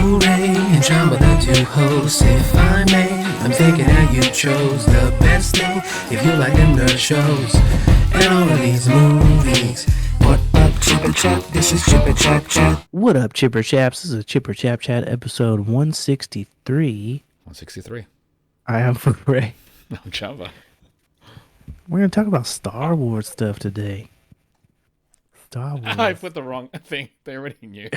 FooRay and Chamba, the two hosts. If I may, I'm thinking that you chose the best thing. If you like them nerd shows and all of these movies. What up, Chipper Chap? This is Chipper Chap Chat. What up, Chipper Chaps? This is a Chipper Chap Chat episode 163. 163. I am FooRay. I'm Chamba. We're going to talk about Star Wars stuff today. Star Wars. I put the wrong thing. They already knew.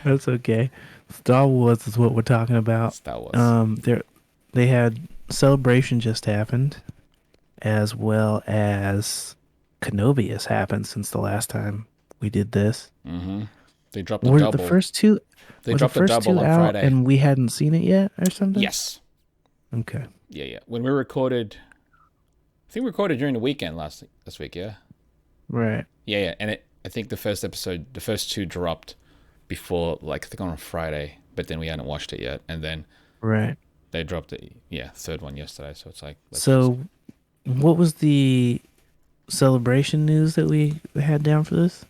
That's okay. Star Wars is what we're talking about. Star Wars. They had Celebration just happened, as well as Kenobi has happened since the last time we did this. Mm-hmm. They dropped a Were double. the first two? They were dropped the a first double two on out Friday. and we hadn't seen it yet, or something. Yes. Okay. Yeah. When we recorded, I think we recorded during the weekend last week. Yeah. Right. Yeah. And I think the first two dropped before, like I think on a Friday, but then we hadn't watched it yet, and then Right. they dropped the third one yesterday. So it's like. What was the Celebration news that we had down for this?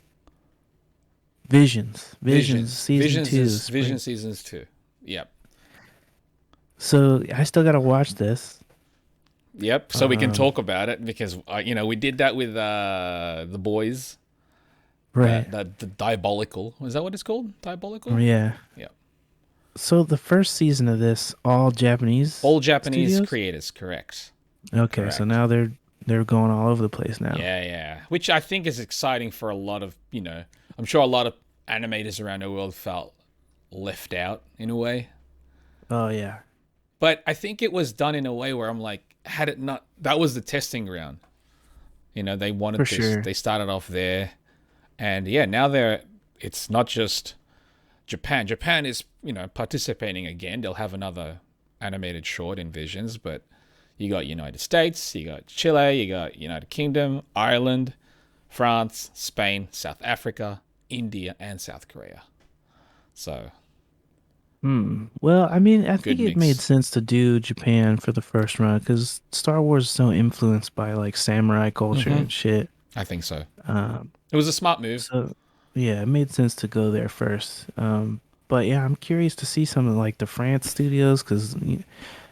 Visions season 2. Vision seasons 2. Yep. So I still got to watch this. Yep. So we can talk about it because we did that with the boys. Right. The Diabolical. Is that what it's called? Diabolical? Yeah. Yeah. So the first season of this, all Japanese studios? Creators, correct. Okay, Correct. so now they're going all over the place now. Yeah. Which I think is exciting for a lot of, I'm sure a lot of animators around the world felt left out in a way. Oh yeah. But I think it was done in a way where I'm like, had it not, that was the testing ground. They wanted For this. sure. They started off there. And yeah, now it's not just Japan. Japan is, participating again. They'll have another animated short in Visions, but you got United States, you got Chile, you got United Kingdom, Ireland, France, Spain, South Africa, India, and South Korea. So. Well, I mean, I think Good it mix. made sense to do Japan for the first run because Star Wars is so influenced by like samurai culture and shit. I think so. It was a smart move. So yeah, it made sense to go there first. But yeah, I'm curious to see some of like the France studios because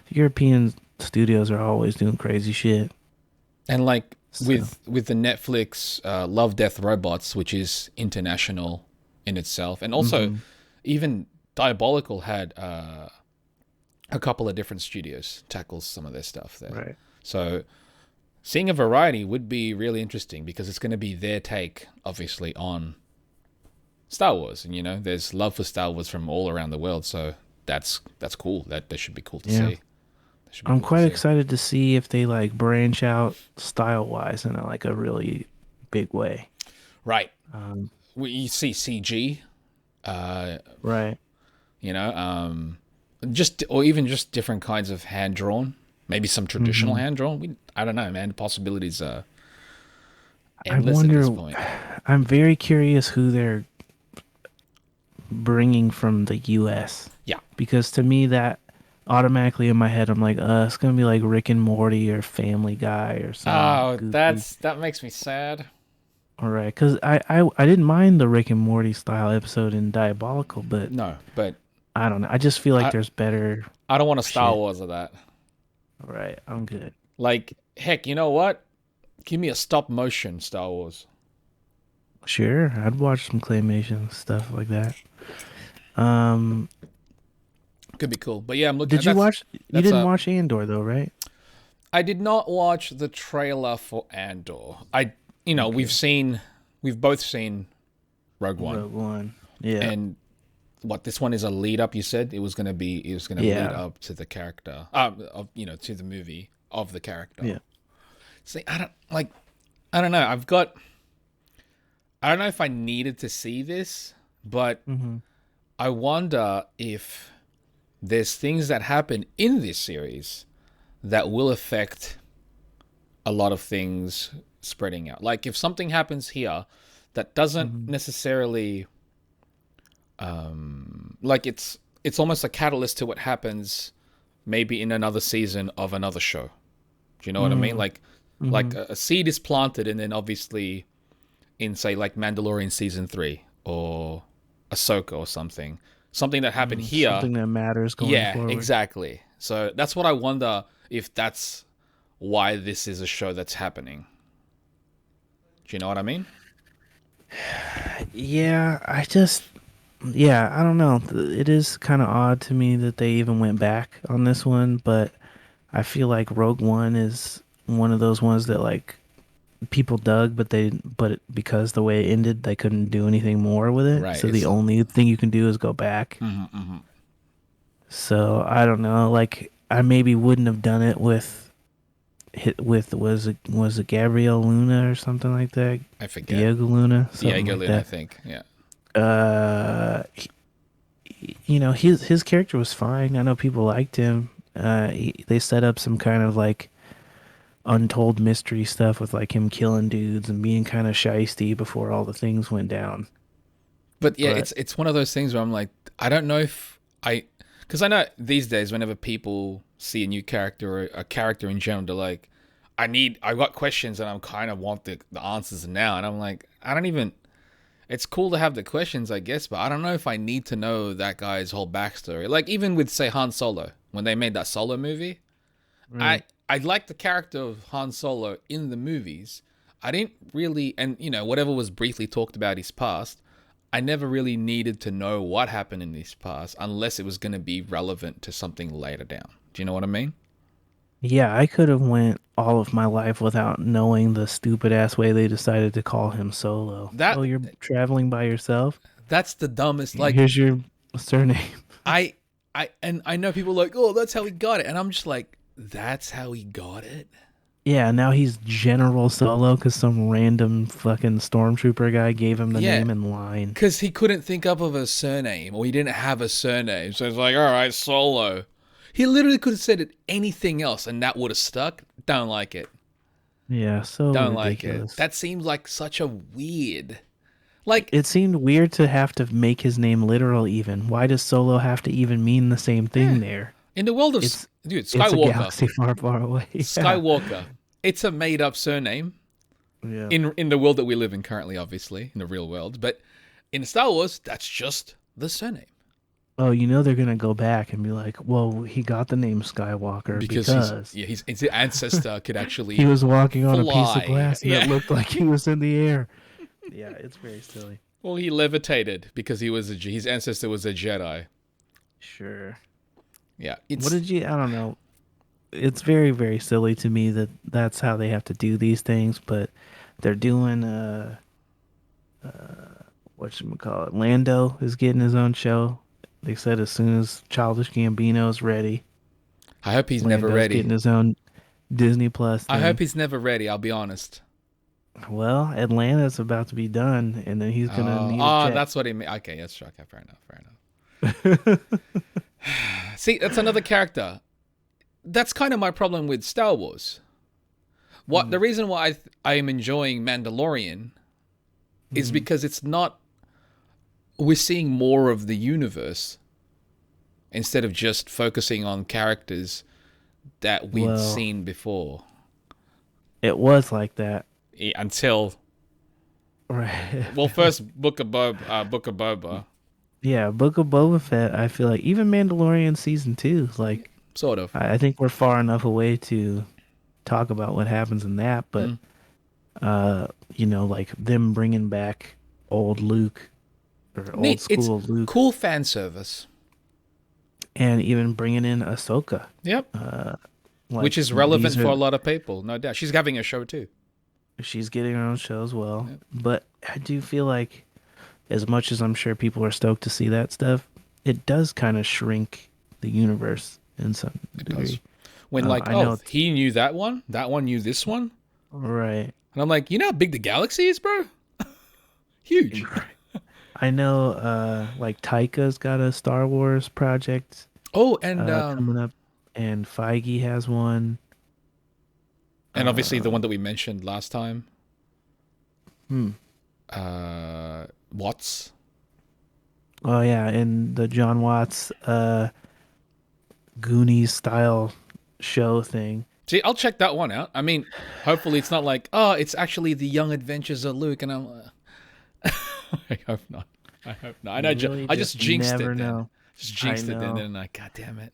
European studios are always doing crazy shit. And like with the Netflix Love, Death, Robots, which is international in itself. And also even Diabolical had a couple of different studios tackle some of their stuff there. Right. So seeing a variety would be really interesting because it's going to be their take, obviously, on Star Wars. And, there's love for Star Wars from all around the world. So that's cool. That should be cool to see. I'm quite excited to see if they like branch out style-wise in a really big way. Right. You see CG. Right. Or even just different kinds of hand drawn. Maybe some traditional hand drawn. I don't know, man. The possibilities are endless at this point. I'm very curious who they're bringing from the U.S. Yeah. Because to me, that automatically in my head, I'm like, it's gonna be like Rick and Morty or Family Guy or something. Oh, that makes me sad. All right, because I didn't mind the Rick and Morty style episode in Diabolical, but No, but I don't know. I just feel like there's better. I don't want a Star Shit. Wars of that. All right, I'm good. Like, heck, you know what? Give me a stop motion Star Wars. Sure, I'd watch some claymation stuff like that. Could be cool. But yeah, I'm looking. Did you watch? You that's didn't watch Andor though, right? I did not watch the trailer for Andor. We've both seen Rogue One. Rogue One. Yeah. And this one is a lead up, you said? It was going to lead up to the character, to the movie of the character. Yeah. See, I don't know. I don't know if I needed to see this, but I wonder if there's things that happen in this series that will affect a lot of things spreading out. Like if something happens here that doesn't necessarily like it's almost a catalyst to what happens maybe in another season of another show. Do you know what I mean? Like a seed is planted and then obviously in say like Mandalorian season 3 or Ahsoka or something. Something that happened here. Something that matters going forward. Exactly. So that's what I wonder if that's why this is a show that's happening. Do you know what I mean? Yeah, I don't know. It is kind of odd to me that they even went back on this one, but I feel like Rogue One is one of those ones that like people dug, because the way it ended, they couldn't do anything more with it. Right. So the only thing you can do is go back. So I don't know. Like I maybe wouldn't have done it was it Gabriel Luna or something like that? I forget. Diego Luna. Diego Like Luna, that. I think. Yeah. His character was fine. I know people liked him. They set up some kind of like untold mystery stuff with like him killing dudes and being kind of shisty before all the things went down. But yeah, it's one of those things where I'm like, I don't know if because I know these days whenever people see a new character or a character in general, they're like, I got questions and I kind of want the answers now. And I'm like, it's cool to have the questions, I guess, but I don't know if I need to know that guy's whole backstory. Like even with say Han Solo, when they made that Solo movie, Right. I liked the character of Han Solo in the movies. I didn't really, and whatever was briefly talked about his past, I never really needed to know what happened in his past unless it was going to be relevant to something later down. Do you know what I mean? Yeah, I could have went all of my life without knowing the stupid ass way they decided to call him Solo. That Oh, you're traveling by yourself? that's the dumbest. Like Here's your surname. I know people are like, oh, that's how he got it, and I'm just like, that's how he got it. Yeah, now he's General Solo because some random fucking stormtrooper guy gave him the name in line. Because he couldn't think up of a surname, or he didn't have a surname, so it's like, all right, Solo. He literally could have said it anything else, and that would have stuck. Don't like it. Yeah, so Don't ridiculous. like it. That seems like such a weird. Like It seemed weird to have to make his name literal even. Why does Solo have to even mean the same thing there? in the world of It's It's a Skywalker, galaxy far, far away. Yeah. Skywalker, it's a made up surname. Yeah. In the world that we live in currently, obviously, in the real world. But in Star Wars, that's just the surname. Oh, they're gonna go back and be like, "Well, he got the name Skywalker because his ancestor could actually he was walking on a piece fly. of glass and it looked like he was in the air." Yeah, it's very silly. Well, he levitated because his ancestor was a Jedi. Sure. Yeah. I don't know. It's very, very silly to me that that's how they have to do these things, but they're doing whatchamacallit. Lando is getting his own show. They said as soon as Childish Gambino is ready. I hope he's Lando's never ready. getting his own Disney Plus thing. I hope he's never ready, I'll be honest. Well, Atlanta's about to be done, and then he's gonna need a jet. That's what he meant. Okay, that's true. Okay, fair enough. See, that's another character. That's kind of my problem with Star Wars. The reason why I am enjoying Mandalorian is because it's not. We're seeing more of the universe instead of just focusing on characters that we've seen before. It was like that. Until. Right. Well, first Book of Boba. Yeah, Book of Boba Fett, I feel like even Mandalorian season 2, like sort of. I think we're far enough away to talk about what happens in that, but like them bringing back old Luke or old school Luke, cool fan service, and even bringing in Ahsoka. Yep. Like, which is relevant for a lot of people, no doubt. She's having a show too. She's getting her own show as well, but I do feel like, as much as I'm sure people are stoked to see that stuff, it does kind of shrink the universe in some degree. When he knew that one knew this one. Right. And I'm like, you know how big the galaxy is, bro? Huge. I know, like Taika's got a Star Wars project. Oh, and coming up, and Feige has one. And obviously the one that we mentioned last time. Watts. Oh yeah, and the John Watts Goonies style show thing. See, I'll check that one out. I mean, hopefully it's not like, it's actually the Young Adventures of Luke, and I'm I hope not. I hope not. You really I just jinxed never it then. know. Just I jinxed it then, know. and I, god damn it.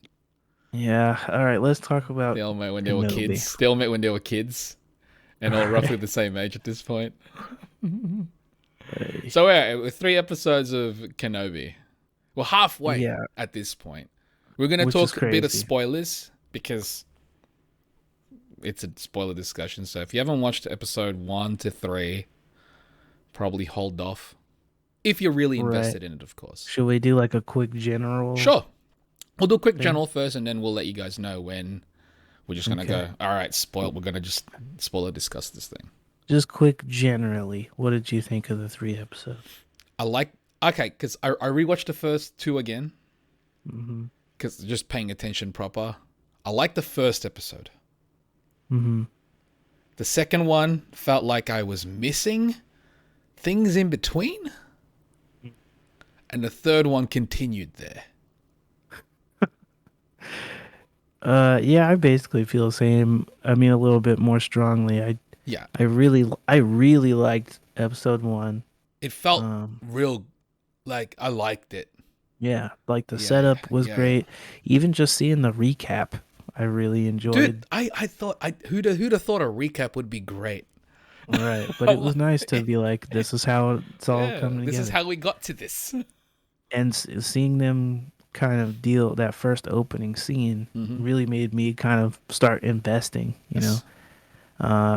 Yeah. All right. Let's talk about They all met when they were Kenobi. kids. They all met when they were kids, and all roughly the same age at this point. Hey. So yeah, with 3 episodes of Kenobi, we're halfway Yeah. at this point. We're gonna Which is talk a bit of crazy. spoilers because it's a spoiler discussion. So if you haven't watched episode 1 to 3, probably hold off. If you're really invested in it, of course. Should we do like a quick general? Sure. We'll do a quick thing? general first, and then we'll let you guys know when we're just gonna go. All right, spoil. We're gonna just spoiler discuss this thing. Just quick generally. What did you think of the 3 episodes? Because I rewatched the first 2 again. Mm-hmm. Because just paying attention proper. I like the first episode. Mm-hmm. The second one felt like I was missing things in between. And the third one continued there. Yeah, I basically feel the same. I mean, a little bit more strongly. I really liked episode 1. It felt real, like I liked it. Yeah, like the Yeah, setup was yeah. great. Even just seeing the recap, I really enjoyed. Dude, I thought, who'd have thought a recap would be great? Right, but it was nice to be like, this is how it's all coming together. This is how we got to this. And seeing them kind of deal that first opening scene really made me kind of start investing, you know.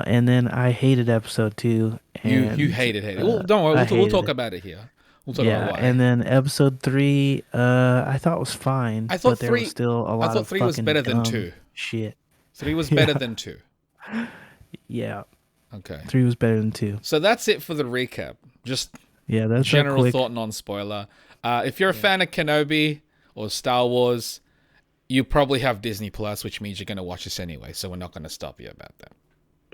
And then I hated episode 2. And, you hated it. Well, don't worry, we'll talk about it here. We'll talk about why. And then episode 3, I thought was fine. I thought but there 3 was still a lot I thought of 3 was fucking better than dumb 2. shit. 3 was better than 2. Yeah, Okay. 3 was better than 2. So that's it for the recap. Just Yeah, that's general quick. thought, non-spoiler. If you're a fan of Kenobi or Star Wars, you probably have Disney Plus, which means you're going to watch this anyway. So we're not going to stop you about that.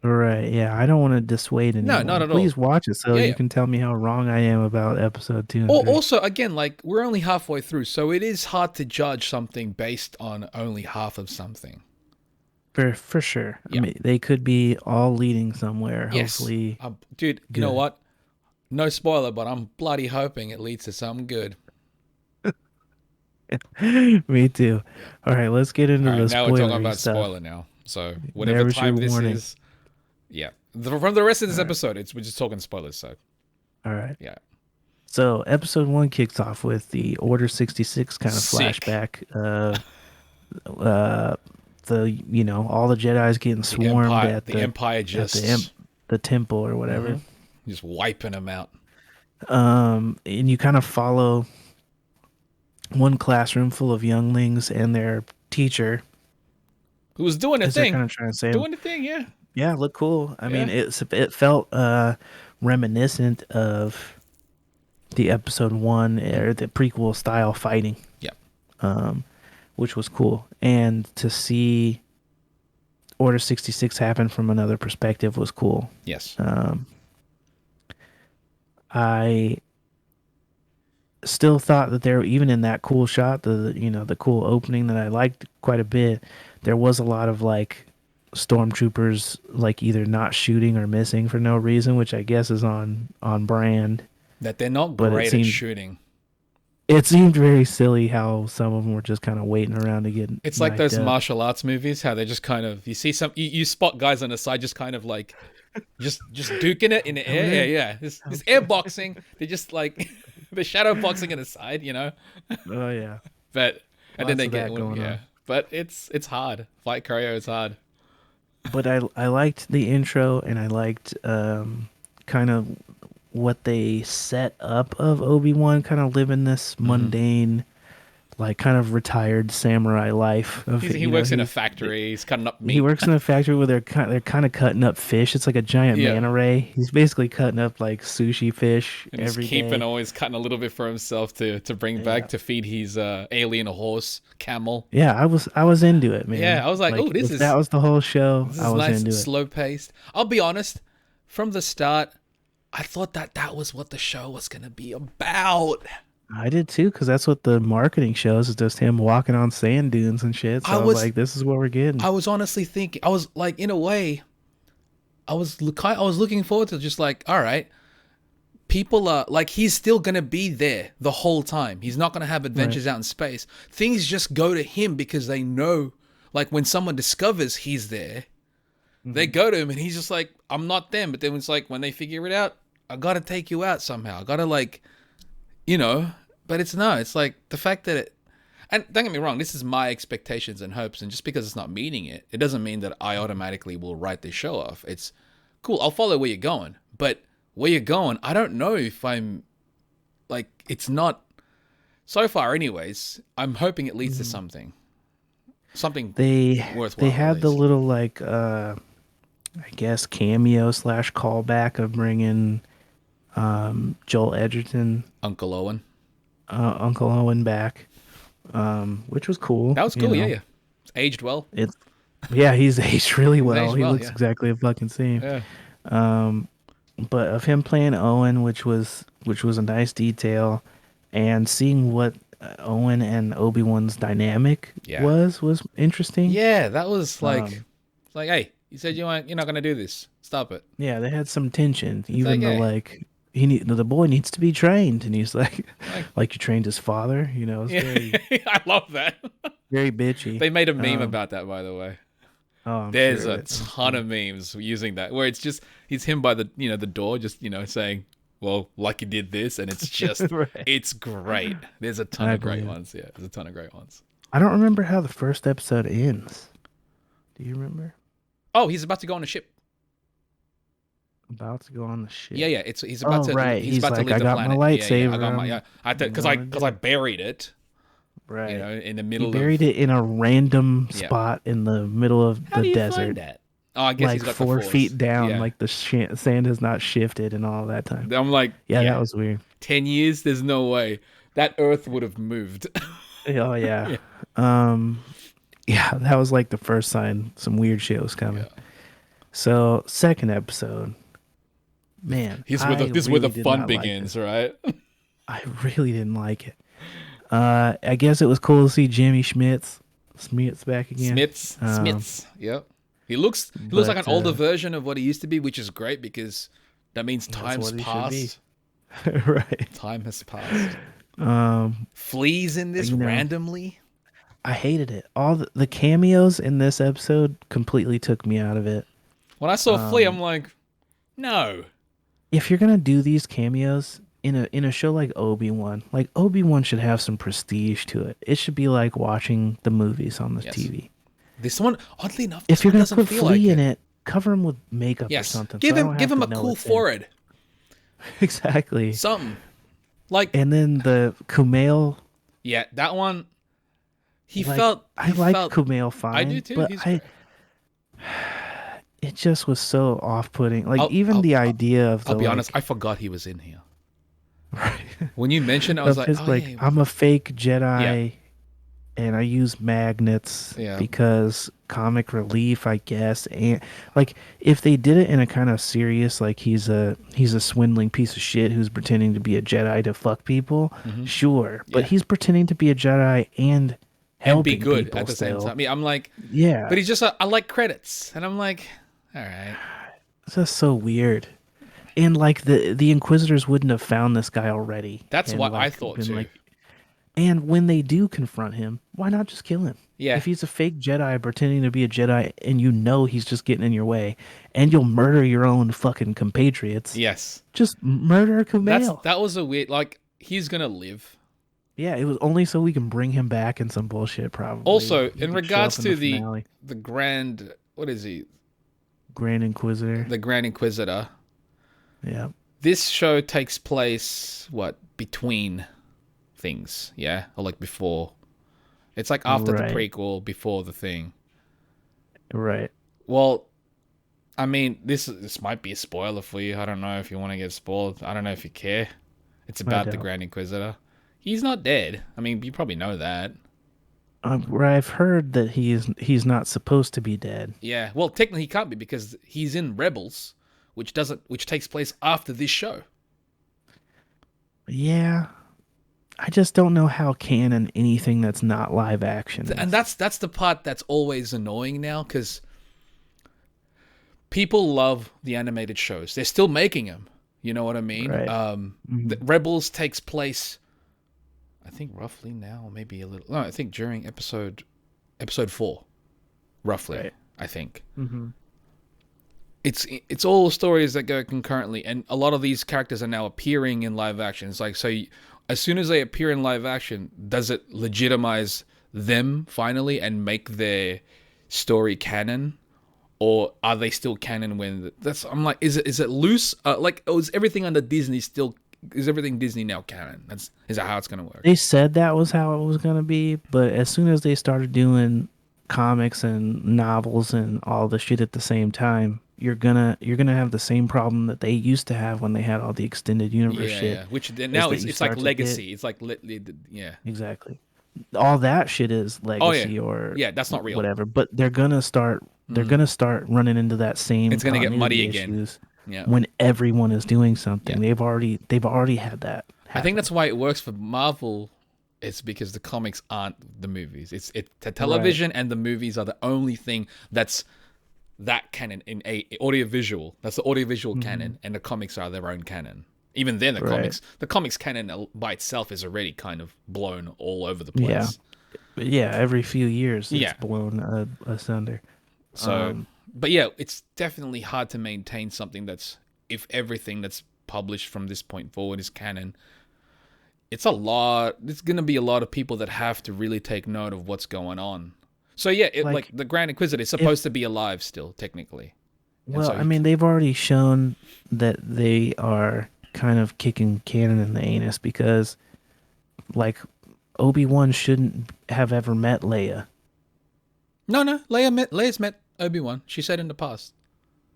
Right, yeah. I don't want to dissuade anyone. not at all. Please watch it so Yeah, you yeah. can tell me how wrong I am about episode 2 and Or 3. also, again, like we're only halfway through, so it is hard to judge something based on only half of something. For sure. Yeah. I mean, they could be all leading somewhere. Yes. Hopefully. Dude, you know good. what? No spoiler, but I'm bloody hoping it leads to something good. Me too. All right, let's get into All the right, now we're talking spoilery about stuff. spoiler now. So whatever There's time your this warning. is, yeah. From the rest of this episode, we're just talking spoilers. So All right. yeah, So episode 1 kicks off with the Order 66 kind of Sick. flashback. All the Jedi's getting swarmed at the Empire just the temple or whatever. just wiping them out. And you kind of follow one classroom full of younglings and their teacher. Who was doing a As they're thing? kind of trying to say, Doing the thing, yeah. yeah, look cool. I mean, Yeah. it felt reminiscent of the episode 1 or the prequel style fighting. Yeah. Which was cool. And to see Order 66 happen from another perspective was cool. Yes. I still thought that there, even in that cool shot, the cool opening that I liked quite a bit, there was a lot of like stormtroopers like either not shooting or missing for no reason, which I guess is on brand. That they're not But it great seemed- at shooting. It seemed very silly how some of them were just kind of waiting around to get. It's like knifed those up. martial arts movies, how they just kind of you spot guys on the side just kind of like just duking it in the air. Yeah. This air boxing. They're just like the shadow boxing on the side, you know. Oh yeah. But and then Lots they of get that going on. But it's hard. Fight choreo is hard. But I liked the intro, and I liked kind of what they set up of Obi-Wan kind of living this mundane, like kind of retired samurai life. He works in a factory. He's cutting up meat. He works in a factory where they're kind of cutting up fish. It's like a giant Yeah. manta ray. He's basically cutting up like sushi fish and he's every keeping day. always cutting a little bit for himself to bring back to feed his alien horse, camel. Yeah, I was into it, man. Yeah, I was like, "Oh, this if is- that was the whole show. This I is was nice, into it. slow paced. I'll be honest, from the start, I thought that was what the show was gonna be about. I did too, because that's what the marketing shows, is just him walking on sand dunes and shit. So I was like, this is what we're getting. I was honestly thinking, I was like, in a way, I was looking forward to just like, all right, people are like, he's still gonna be there the whole time. He's not gonna have adventures out in space. Things just go to him because they know, like when someone discovers he's there, they go to him and he's just like, I'm not them. But then it's like when they figure it out, I gotta take you out somehow. I gotta like, you know. But it's like the fact that it, and don't get me wrong, this is my expectations and hopes, and just because it's not meeting it, it doesn't mean that I automatically will write this show off. It's cool. I'll follow where you're going, but where you're going, I don't know if I'm like, it's not so far anyways. I'm hoping it leads to something worthwhile. They had the little like I guess cameo / callback of bringing Joel Edgerton, Uncle Owen back, which was cool. That was cool. Yeah. It's aged well. He's aged really well. He looks yeah. exactly the fucking same. Yeah. But of him playing Owen, which was a nice detail, and seeing what Owen and Obi-Wan's dynamic was interesting. Yeah, that was like, it's like, hey, you said you're not gonna do this. Stop it. Yeah, they had some tension, even like, though like the boy needs to be trained, and he's like you trained his father. You know, it's very, I love that. very bitchy. They made a meme about that, by the way. There's a ton of memes using that, where it's just he's him by the the door, just saying, well, like you did this, and it's just it's great. There's a ton of great ones. Yeah, there's a ton of great ones. I don't remember how the first episode ends. Do you remember? Oh, he's about to go on a ship. About to go on the ship. Yeah. He's about to. Right. He's about like, to leave I the got planet. my lightsaber. I got my because I buried it. Right. In the middle. He buried it in a random spot in the middle of the desert. Find that? Oh, I guess like he's got 4 the Force. feet down, like the sand has not shifted and all that time. I'm like, that was weird. 10 years, there's no way that Earth would have moved. Oh yeah. That was like the first sign some weird shit was coming. Yeah. So second episode, man, this is where the fun begins, right? I really didn't like it. I guess it was cool to see Jimmy Smits back again. Smits. Yep. He looks like an older version of what he used to be, which is great because that means time's passed. Right. Time has passed. Fleas in this randomly. I hated it. All the cameos in this episode completely took me out of it. When I saw Flea, I'm like, no. If you're gonna do these cameos in a show like Obi-Wan should have some prestige to it. It should be like watching the movies on the TV. This one, oddly enough, if you're gonna put Flea in it, cover him with makeup or something. Give him a cool forehead. Exactly. Something like. And then the Kumail. Yeah, that one. I like Kumail fine. I do too. But it just was so off-putting. Like the idea of. I'll be honest. I forgot he was in here. Right. When you mentioned, I was like, I'm a fake Jedi. And I use magnets because comic relief, I guess. And like, if they did it in a kind of serious, like he's a swindling piece of shit who's pretending to be a Jedi to fuck people, sure. But he's pretending to be a Jedi and helping be good people at the same time. I mean, I'm like, but he's just I like credits, and I'm like, all right, it's just so weird. And like the Inquisitors wouldn't have found this guy already. That's what I thought too. And when they do confront him, why not just kill him? Yeah. If he's a fake Jedi pretending to be a Jedi and he's just getting in your way and you'll murder your own fucking compatriots. Yes. Just murder Kumail. That was a weird, like, he's going to live. Yeah, it was only so we can bring him back in some bullshit probably. Also, in regards to the Grand, what is he? Grand Inquisitor. The Grand Inquisitor. Yeah. This show takes place, between things, or like before. It's like after the prequel, before the thing. Right. Well, I mean, this might be a spoiler for you. I don't know if you want to get spoiled. I don't know if you care. It's about the Grand Inquisitor. He's not dead. I mean, you probably know that. I've heard that he's not supposed to be dead. Yeah. Well, technically he can't be because he's in Rebels, which takes place after this show. Yeah. I just don't know how canon anything that's not live action is. And that's the part that's always annoying now, because people love the animated shows. They're still making them. You know what I mean? Right. The Rebels takes place, I think roughly now, maybe a little. No, I think during episode 4, roughly. Right. I think. Mm-hmm. It's all stories that go concurrently, and a lot of these characters are now appearing in live action. It's like, as soon as they appear in live action, does it legitimize them finally and make their story canon, or are they still canon when I'm like, is it loose? Is everything under Disney still? Is everything Disney now canon? Is that how it's gonna work? They said that was how it was gonna be, but as soon as they started doing comics and novels and all the shit at the same time, you're gonna have the same problem that they used to have when they had all the extended universe shit. Yeah. Which now is that you it's like start to legacy. It's like yeah. Exactly. All that shit is legacy or that's not real. whatever. But they're gonna start running into that same. It's gonna get muddy continuity again. issues Yeah. when everyone is doing something. Yeah. They've already had that happen. I think that's why it works for Marvel. It's because the comics aren't the movies. It's the television and the movies are the only thing that's that canon in a audiovisual. That's the audiovisual canon, and the comics are their own canon. Even then, the comics canon by itself is already kind of blown all over the place. Yeah, every few years it's blown asunder. So, but yeah, it's definitely hard to maintain something if everything that's published from this point forward is canon. It's a lot. There's going to be a lot of people that have to really take note of what's going on. So yeah, like the Grand Inquisitor is supposed to be alive still, technically. Well, I mean, they've already shown that they are kind of kicking canon in the anus because, like, Obi-Wan shouldn't have ever met Leia. No, Leia's met Obi-Wan. She said in the past.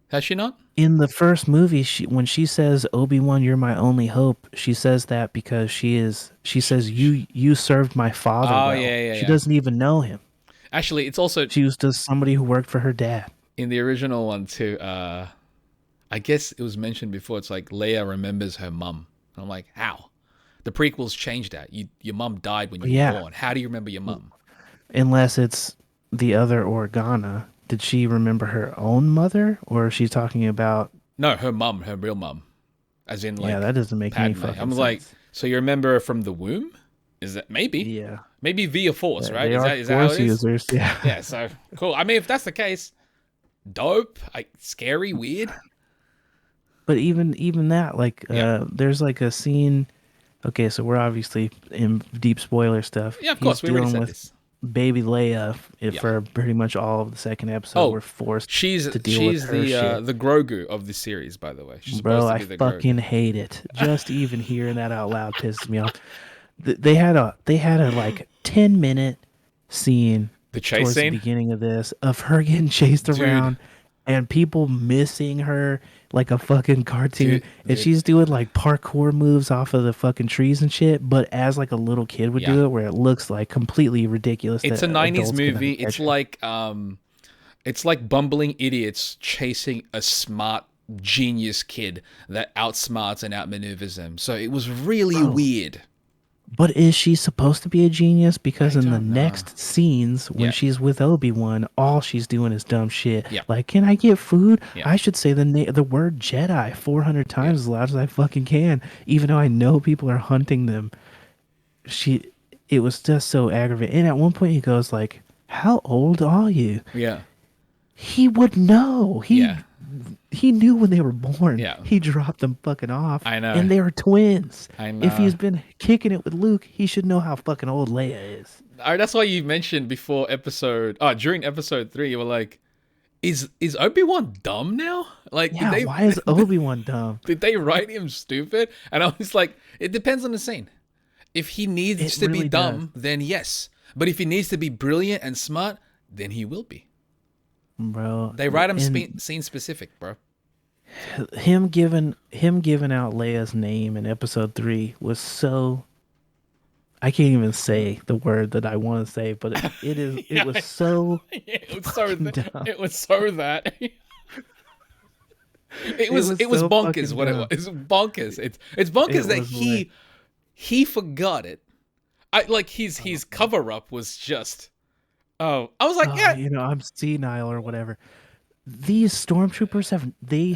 Has she not? In the first movie, when she says, "Obi-Wan, you're my only hope," she says that because she says you served my father well. Yeah. She doesn't even know him. Actually, it's also she was just somebody who worked for her dad. In the original one too, I guess it was mentioned before. It's like Leia remembers her mum. I'm like, how? The prequels changed that. Your mum died when you were born. How do you remember your mum? Unless it's the other Organa. Did she remember her own mother, or is she talking about? No, her mum, her real mum, as in like. Yeah, that doesn't make any fucking sense. I'm like, so you remember her from the womb? Is that maybe? Yeah. Maybe via Force, right? Is that how it is? Users, yeah. Yeah. So cool. I mean, if that's the case, dope. Scary, weird. But even that, like, there's like a scene. Okay, so we're obviously in deep spoiler stuff. Yeah, of course. We already said this. Baby Leia for pretty much all of the second episode. We're forced to deal with her shit. The Grogu of the series, by the way. She's Bro, supposed to be the fucking Grogu. hate it. Just even hearing that out loud pisses me off. They had a like 10-minute scene the chase towards scene? the beginning of this of her getting chased around and people missing her like a fucking cartoon. And she's doing like parkour moves off of the fucking trees and shit, but as like a little kid would do it, where it looks like completely ridiculous. It's a 90s movie. It's like bumbling idiots chasing a smart genius kid that outsmarts and outmaneuvers them. So it was really weird. But is she supposed to be a genius? Because in the next scenes, when she's with Obi-Wan, all she's doing is dumb shit. Yeah. Like, can I get food? Yeah. I should say the word Jedi 400 times as loud as I fucking can, even though I know people are hunting them. It was just so aggravating. And at one point he goes like, "How old are you?" Yeah. He would know. He knew when they were born. Yeah. He dropped them fucking off. I know. And they were twins. I know. If he's been kicking it with Luke, he should know how fucking old Leia is. That's why you mentioned during episode 3, you were like, is Obi-Wan dumb now? Like, why is Obi-Wan dumb? Did they write him stupid? And I was like, it depends on the scene. If he needs to be dumb, then yes. But if he needs to be brilliant and smart, then he will be. Bro, they write him scene specific, bro. Him giving out Leia's name in episode 3 was so. I can't even say the word that I want to say, but it was so. It was so that. It was so that. It was bonkers. What it was. It's bonkers. It's bonkers that he forgot it. His cover up was just. Oh, I was like, I'm senile or whatever. these stormtroopers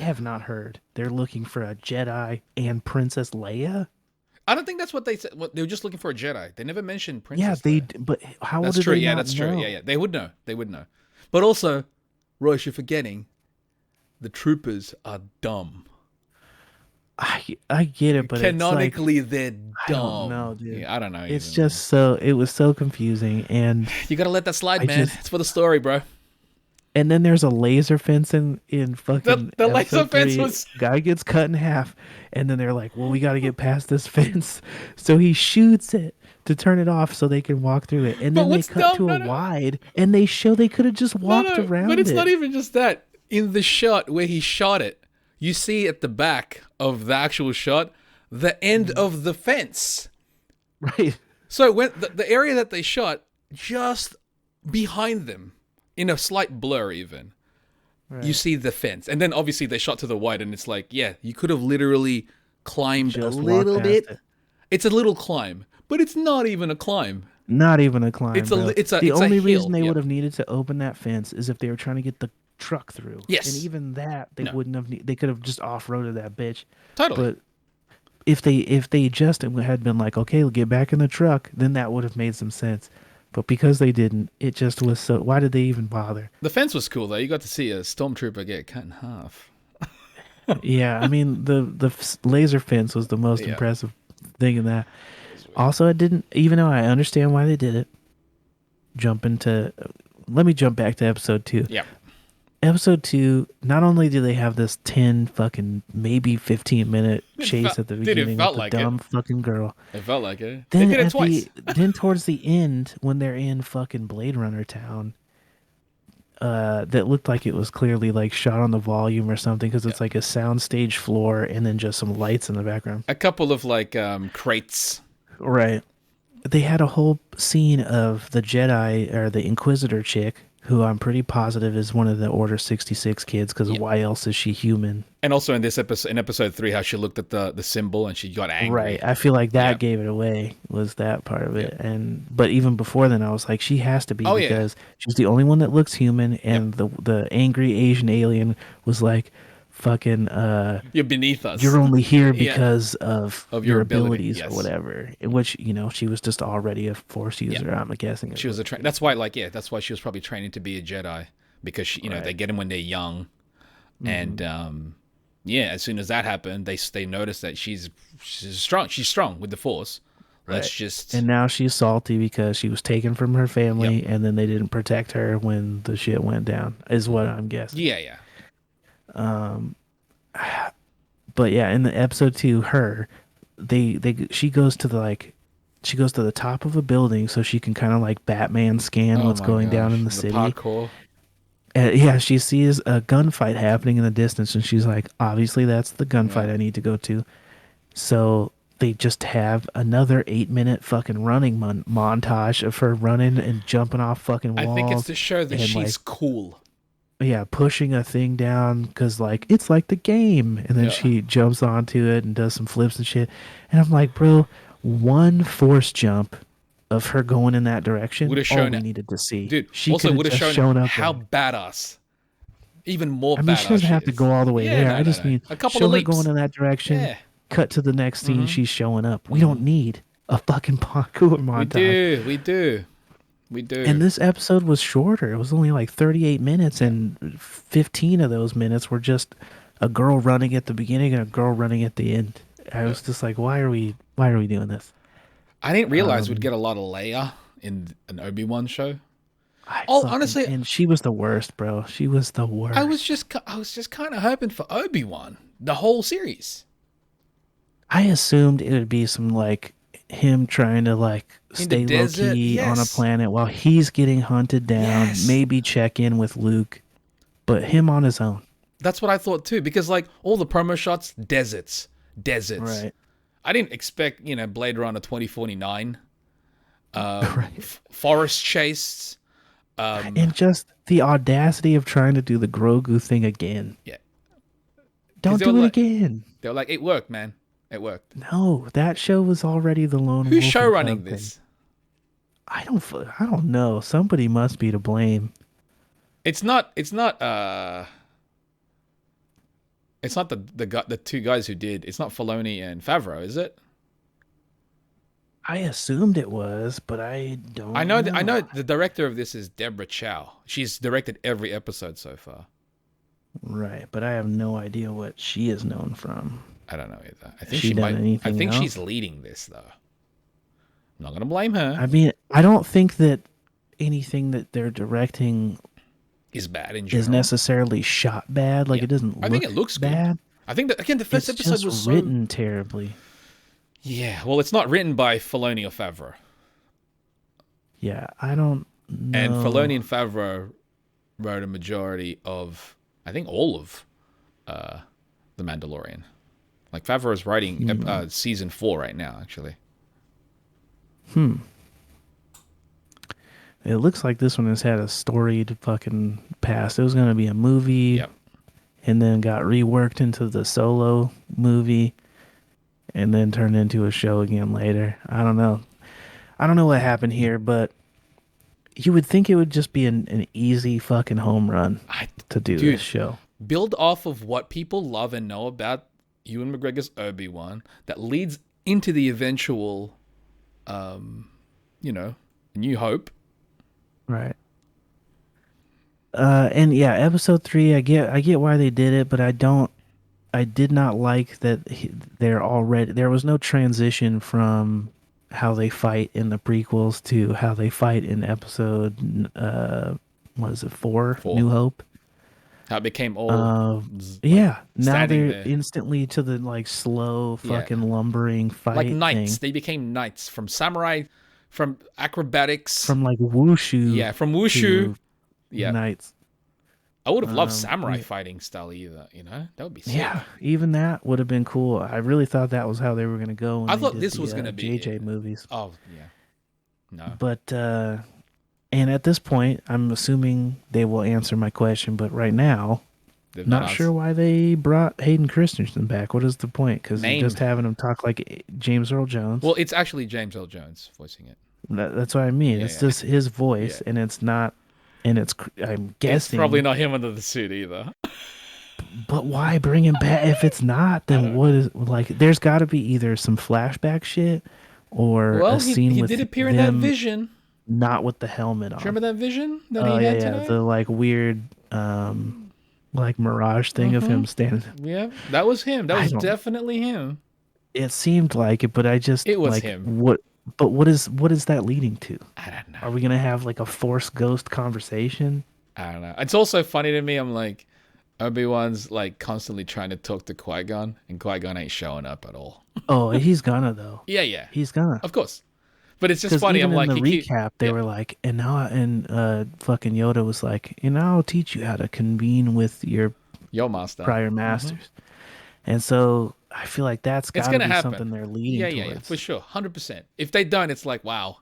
have not heard. They're looking for a Jedi and Princess Leia. I don't think that's what they said. They were just looking for a Jedi. They never mentioned Yeah, Princess Leia. but how That's did true. they Yeah, not that's know? true. Yeah. They would know. They would know. But also, Royce, you're forgetting the troopers are dumb. I get it, but Canonically, they're it's like, dumb. I don't know, dude. Yeah, I don't know. It's even. just it was so confusing, and You gotta let that slide, I man. just- It's for the story, bro. and then there's a laser fence in fucking The laser episode fence 3. was- Guy gets cut in half, and then they're like, well, we got to get past this fence, so he shoots it to turn it off so they can walk through it, and But then they what's cut dumb- to a no. wide, and they show they could have just walked around but it's it. not even just that. In the shot where he shot it, you see at the back of the actual shot the end of the fence. Right. So when the area that they shot, just behind them, in a slight blur even, you see the fence. And then obviously they shot to the wide, and it's like, yeah, you could have literally climbed Just a walk little past bit. it. It's a little climb, but it's not even a climb. Not even a climb. It's bro. it's a the only hill. reason they Yep. would have needed to open that fence is if they were trying to get the truck through. Yes. And even that they No. wouldn't have. They could have just off-roaded that bitch. Totally. But if they just had been like, okay, we'll get back in the truck, then that would have made some sense. But because they didn't, it just was so. Why did they even bother? The fence was cool though. You got to see a stormtrooper get cut in half. Yeah, I mean the laser fence was the most Yeah. impressive thing in that. Also, I didn't, even though I understand why they did it. Let me jump back to episode 2. Yeah. Episode 2, not only do they have this 10 fucking maybe 15-minute chase felt- at the dude, it beginning felt with the like it. dumb fucking girl. It felt like it. Then they did it twice. then towards the end, when they're in fucking Blade Runner town, that looked like it was clearly like shot on the volume or something, because it's like a soundstage floor and then just some lights in the background. A couple of like crates. Right. They had a whole scene of the Jedi or the Inquisitor chick, who I'm pretty positive is one of the Order 66 kids, because why else is she human? And also in this episode, in episode 3, how she looked at the symbol and she got angry. Right. I feel like that Yeah. gave it away, was that part of it. But even before then, I was like, she has to be, Oh, yeah. because she's the only one that looks human, and the angry Asian alien was like, fucking, You're beneath us. you're only here Yeah. because of Of your your ability, abilities yes. or whatever. In which, she was just already a Force user, I'm guessing. She was a that's why that's why she was probably training to be a Jedi, because she, Right. they get them when they're young, and as soon as that happened, they noticed that she's strong with the Force. Let's Right. just And now she's salty because she was taken from her family, and then they didn't protect her when the shit went down, is what I'm guessing. yeah. But yeah, in the episode 2, she goes to the top of a building so she can kind of like Batman scan what's Oh my going down gosh, in the city. Parkour. Yeah, she sees a gunfight happening in the distance, and she's like, obviously that's the gunfight I need to go to. So they just have another 8-minute fucking running montage of her running and jumping off fucking walls. I think it's to show that and, she's cool. Yeah, pushing a thing down because, like, it's like the game. And then Yeah. she jumps onto it and does some flips and shit. And I'm like, bro, one force jump of her going in that direction, Would have all shown we it. needed to see. Dude, She also could've would have just shown up how there. badass. Even more I mean, badass. she doesn't have to is. go all the way Yeah, there. no, I just no. mean A couple show of her leaps. going in that direction. Yeah. Cut to the next scene. She's showing up. We don't need a fucking parkour montage. We do. And this episode was shorter. It was only like 38 minutes, and 15 of those minutes were just a girl running at the beginning and a girl running at the end. I was just like, why are we doing this? I didn't realize we'd get a lot of Leia in an Obi-Wan show. Honestly, and she was the worst, bro. She was the worst. I was just kind of hoping for Obi-Wan the whole series. I assumed it would be some like him trying to like In the stay low desert, key on a yes. planet while he's getting hunted down. Yes. Maybe check in with Luke, but him on his own. That's what I thought too, because like all the promo shots, deserts. Right. I didn't expect Blade Runner 2049, forest chase. And just the audacity of trying to do the Grogu thing again. Yeah. Don't they do were it like- again. They were like, it worked, man. It worked. No, that show was already the lone Who's wolf show and running cub thing. this? I don't know. Somebody must be to blame. It's not It's not the two guys who did. It's not Filoni and Favreau, is it? I assumed it was, but I don't I know. know. I know the director of this is Deborah Chow. She's directed every episode so far. Right, but I have no idea what she is known from. I don't know either. I think She done anything I think else? she's leading this though. I'm not gonna blame her. I mean, I don't think that anything that they're directing Is bad in general. is necessarily shot bad. Like Yeah. it doesn't. I think it looks good. bad. I think that again the first It's episode just was written terribly. Yeah, well, it's not written by Filoni or Favreau, Yeah, I don't know. and Filoni and Favreau wrote a majority of, I think, all of the Mandalorian. Like Favreau is writing season 4 right now, actually. It looks like this one has had a storied fucking past. It was going to be a movie, Yep. and then got reworked into the Solo movie, and then turned into a show again later. I don't know. I don't know what happened here, but you would think it would just be an easy fucking home run to do Dude. this show. Build off of what people love and know about Ewan McGregor's Obi-Wan that leads into the eventual, New Hope. Right. And yeah, episode 3, I get why they did it, but I did not like that there was no transition from how they fight in the prequels to how they fight in episode, what is it, 4? New Hope. How it became all Yeah. Now standing they're there. instantly to the like slow fucking lumbering fight like knights. thing. They became knights from samurai, from acrobatics, From like wushu. from wushu. to Yeah, Knights. I would have loved samurai fighting style either. That would be sick. Yeah, even that would have been cool. I really thought that was how they were going to go. When I they thought did this the, was going to be JJ movies. Oh yeah, no. But and at this point, I'm assuming they will answer my question. But right now, They've not sure why they brought Hayden Christensen back. What is the point? Because Name. just having him talk like James Earl Jones. Well, it's actually James Earl Jones voicing it. That's what I mean. It's just his voice, and it's not. And I'm guessing It's probably not him under the suit either. But why bring him back if it's not? Then what is like? There's got to be either some flashback shit or Well, a scene he with did appear in that them vision. not with the helmet on. Do you remember that vision that Oh he yeah, had yeah, today? the like weird, like mirage thing of him standing. Yeah, that was him. That I was don't- definitely him. It seemed like it, but I just It was like, him. What? But what is that leading to? I don't know. Are we gonna have like a Force ghost conversation? I don't know. It's also funny to me. I'm like, Obi-Wan's like constantly trying to talk to Qui-Gon, and Qui-Gon ain't showing up at all. Oh, he's gonna though. Yeah. He's gonna. Of course. But it's just 'Cause funny. even I'm like, in the he keep- recap, they were like, and fucking Yoda was like, and I'll teach you how to convene with your Yo, master. prior masters. And so I feel like that's got to gonna be happen. something they're leading Yeah, towards. for sure, 100%. If they don't, it's like, wow,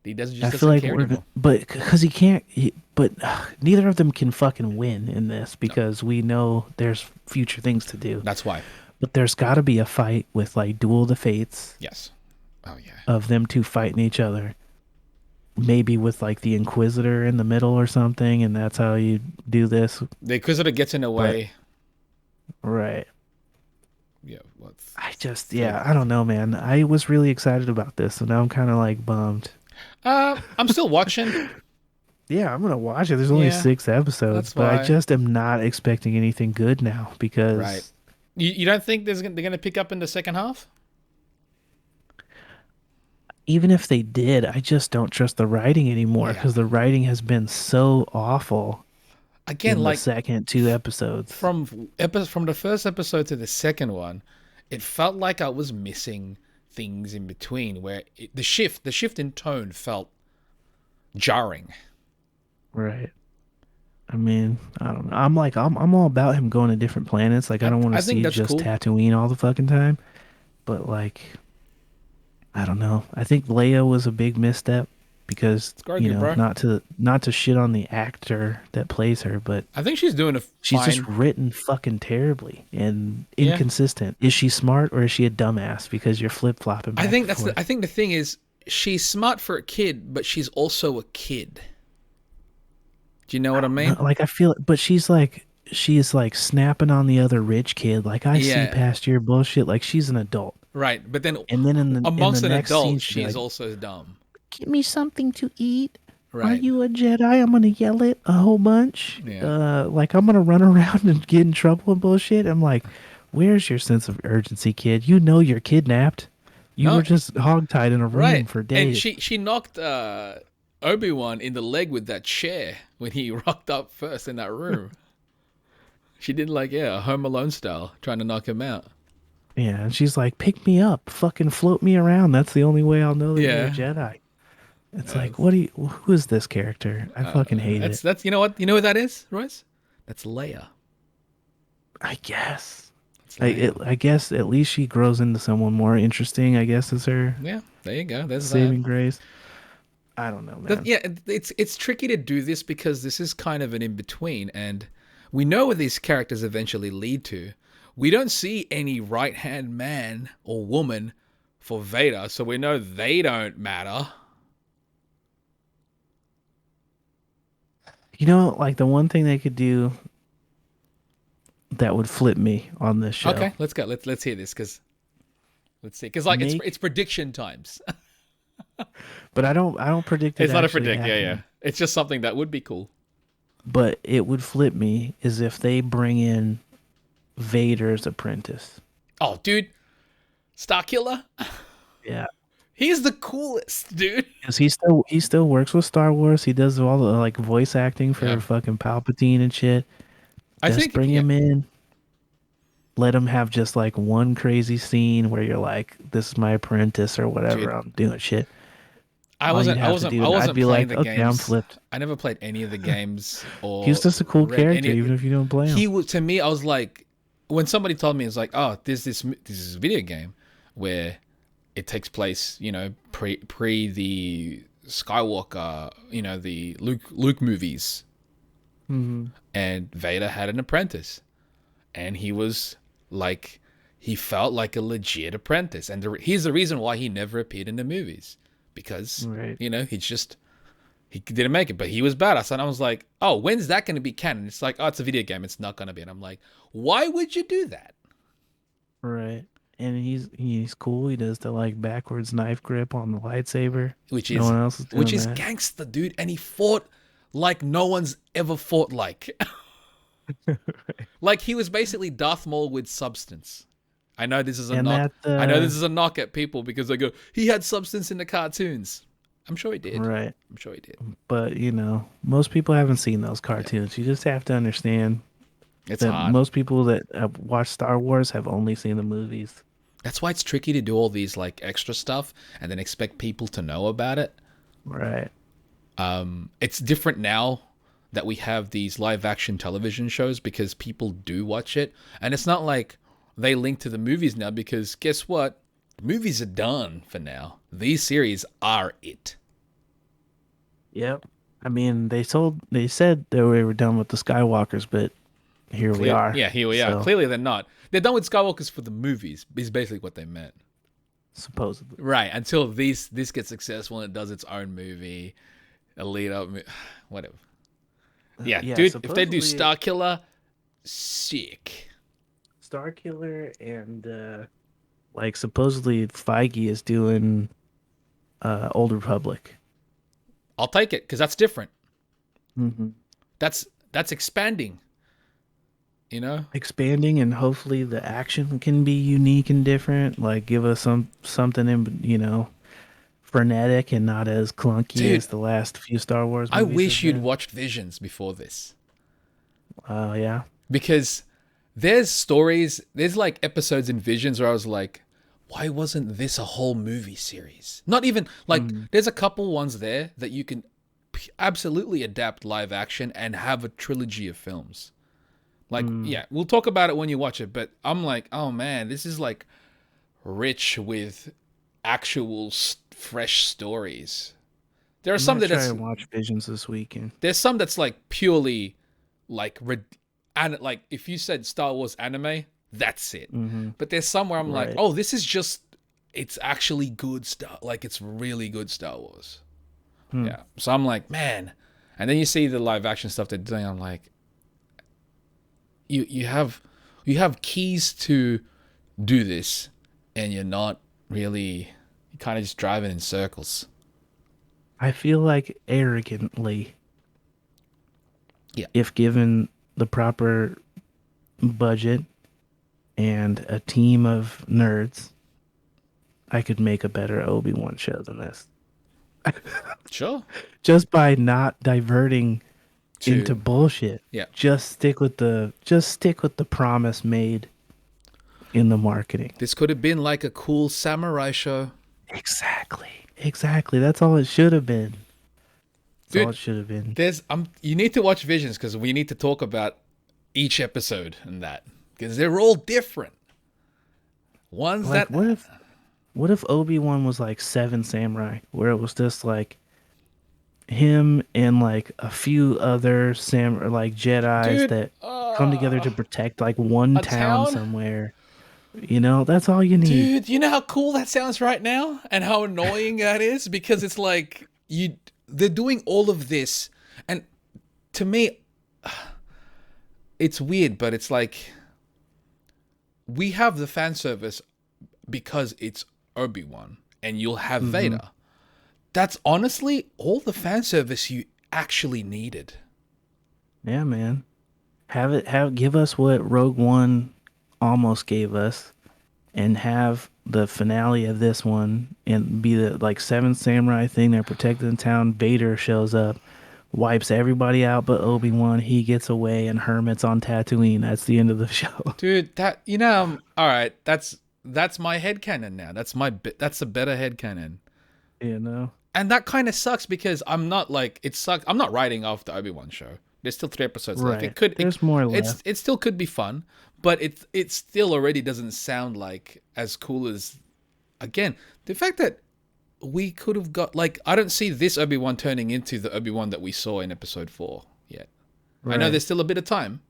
he doesn't I just feel doesn't like care we're, anymore. but because he can't, but neither of them can fucking win in this because we know there's future things to do. That's why. But there's got to be a fight with like Duel of the Fates Yes. Oh yeah. of them two fighting each other. Maybe with like the Inquisitor in the middle or something, and that's how you do this. The Inquisitor gets in the way. Right. Yeah. What's I don't know, man. I was really excited about this, and now I'm kind of like bummed. I'm still watching. Yeah, I'm gonna watch it. There's only Yeah, 6 episodes, that's but I why. just am not expecting anything good now because Right. You don't think they're gonna pick up in the second half? even if they did, I just don't trust the writing anymore Yeah. because the writing has been so awful Again, in like the second 2 episodes. from the first episode to the second one, it felt like I was missing things in between where the shift in tone felt jarring. Right. I mean, I don't know. I'm all about him going to different planets. Like I don't want I to think see that's just cool. Tatooine all the fucking time. But like, I don't know. I think Leia was a big misstep because argue, bro. not to shit on the actor that plays her, but I think she's doing she's fine. just written fucking terribly and Yeah. inconsistent. Is she smart or is she a dumbass? Because you're flip flopping. I think I think the thing is she's smart for a kid, but she's also a kid. Do you know what I mean? like I feel, but she's like she is like snapping on the other rich kid. Like, I see Yeah, past your bullshit. Like, she's an adult. right. But then And then in the amongst an next scene, adult, she'd be she's like, also dumb. "Give me something to eat. Are Right. you a Jedi?" I'm gonna yell it a whole bunch. Yeah. Like I'm gonna run around and get in trouble and bullshit. I'm like, where's your sense of urgency, kid? You know you're kidnapped. You No. were just hogtied in a room Right. for And days. she knocked Obi-Wan in the leg with that chair when he rocked up first in that room. She did like, yeah, Home Alone style, trying to knock him out. Yeah, and she's like, "Pick me up, fucking float me around. That's the only way I'll know that you're a Yeah. Jedi." It's like, Yes. what do you? Who is this character? I fucking hate it. That's you know what? You know what that is, Royce? That's Leia. I guess. That's Leia. I guess at least she grows into someone more interesting. I guess is her Yeah, there you go. There's that. saving grace. I don't know, But man. yeah, it's tricky to do this because this is kind of an in between, and we know what these characters eventually lead to. We don't see any right hand man or woman for Vader, so we know they don't matter. You know, like the one thing they could do that would flip me on this show. Okay, let's go. Let's hear this because let's see because like Make, it's prediction times. but I don't predict it. It's not a actually predict. Yeah, happening. yeah. It's just something that would be cool. But it would flip me is if they bring in Vader's apprentice. Oh, dude, Starkiller. Yeah. He's the coolest, dude. Because he still works with Star Wars. He does all the like voice acting for Yeah. fucking Palpatine and shit. I Just think bring yeah. him in. Let him have just like one crazy scene where you're like, "This is my apprentice" or whatever. Dude, I'm doing shit. I All you'd wasn't I have to wasn't do, I I'd wasn't be playing like, the "Okay, I'm games. flipped." I never played any of the games He was or just a cool read character, any. even if you don't play him. He was to me. I was like, when somebody told me, it's like, oh, there's this video game where it takes place, pre the Skywalker, the Luke movies, Hmm. and Vader had an apprentice, and he was like, he felt like a legit apprentice, and here's the reason why he never appeared in the movies, because Right. he didn't make it, but he was badass, and I was like, oh, when's that going to be canon? It's like, oh, it's a video game, it's not going to be, and I'm like, why would you do that? Right. And he's cool. He does the like backwards knife grip on the lightsaber. Which No is one else is doing that. gangster, dude, and he fought like no one's ever fought like. Like he was basically Darth Maul with substance. I know this is a And knock. that I know this is a knock at people because they go, he had substance in the cartoons. I'm sure he did. right. I'm sure he did. But most people haven't seen those cartoons. You just have to understand It's that hard. most people that have watched Star Wars have only seen the movies. That's why it's tricky to do all these like extra stuff and then expect people to know about it. Right. It's different now that we have these live action television shows because people do watch it, and it's not like they link to the movies now because guess what? Movies are done for now. These series are it. Yep. I mean, they said that we were done with the Skywalkers, but here we are. Yeah, here we are. So, Clearly they're not. They're done with Skywalkers for the movies, is basically what they meant. supposedly. Right, until this gets successful and it does its own movie, a lead up, whatever. Yeah, Yeah, dude, if they do supposedly- Starkiller, sick. Starkiller and like supposedly Feige is doing Old Republic. I'll take it because that's different. Mm-hmm. That's expanding. You know, Expanding, and hopefully the action can be unique and different. Like give us something in frenetic and not as clunky Dude, as the last few Star Wars I movies wish have you'd been. watched Visions before this Oh yeah. because there's stories, there's like episodes in Visions where I was like, why wasn't this a whole movie series? Not even like there's a couple ones there that you can absolutely adapt live action and have a trilogy of films. Like, yeah, we'll talk about it when you watch it, but I'm like, oh man, this is like rich with actual fresh stories. There are some I'm gonna try that's and watch Visions this weekend. there's some that's like purely like and like if you said Star Wars anime, that's it. But there's some where I'm like, Right. oh, this is just it's actually good stuff. Like it's really good Star Wars. Yeah. So I'm like, man. And then you see the live action stuff they're doing. I'm like, you have keys to do this, and you're not really. You're kind of just driving in circles. I feel like arrogantly, Yeah. if given the proper budget and a team of nerds, I could make a better Obi-Wan show than this. Sure. Just by not diverting To- into bullshit. Yeah. Just stick with the promise made in the marketing. This could have been like a cool samurai show. Exactly. That's all it should have been. That's all Dude, it should have been. There's you need to watch Visions because we need to talk about each episode and that because they're all different. One's Like, that what if Obi-Wan was like Seven Samurai, where it was just like him and like a few other Jedis Dude, that come together to protect like one a town town? somewhere. You know, that's all you need. Dude, you know how cool that sounds right now and how annoying that is because it's like they're doing all of this and to me it's weird, but it's like we have the fan service because it's Obi-Wan and you'll have Vader. That's honestly all the fan service you actually needed. Yeah, man. Give us what Rogue One almost gave us, and have the finale of this one and be the like Seven Samurai thing. They're protecting the town. Vader shows up, wipes everybody out but Obi-Wan. He gets away, and Hermit's on Tatooine. That's the end of the show. Dude, that all right, that's my headcanon now. That's a better headcanon. You know. And that kind of sucks because I'm not like it sucks. I'm not writing off the Obi-Wan show. There's still 3 episodes left. Right. There's more left. It still could be fun, but it still already doesn't sound like as cool as. Again, the fact that we could have got like I don't see this Obi-Wan turning into the Obi-Wan that we saw in episode 4 yet. I know Right. there's still a bit of time.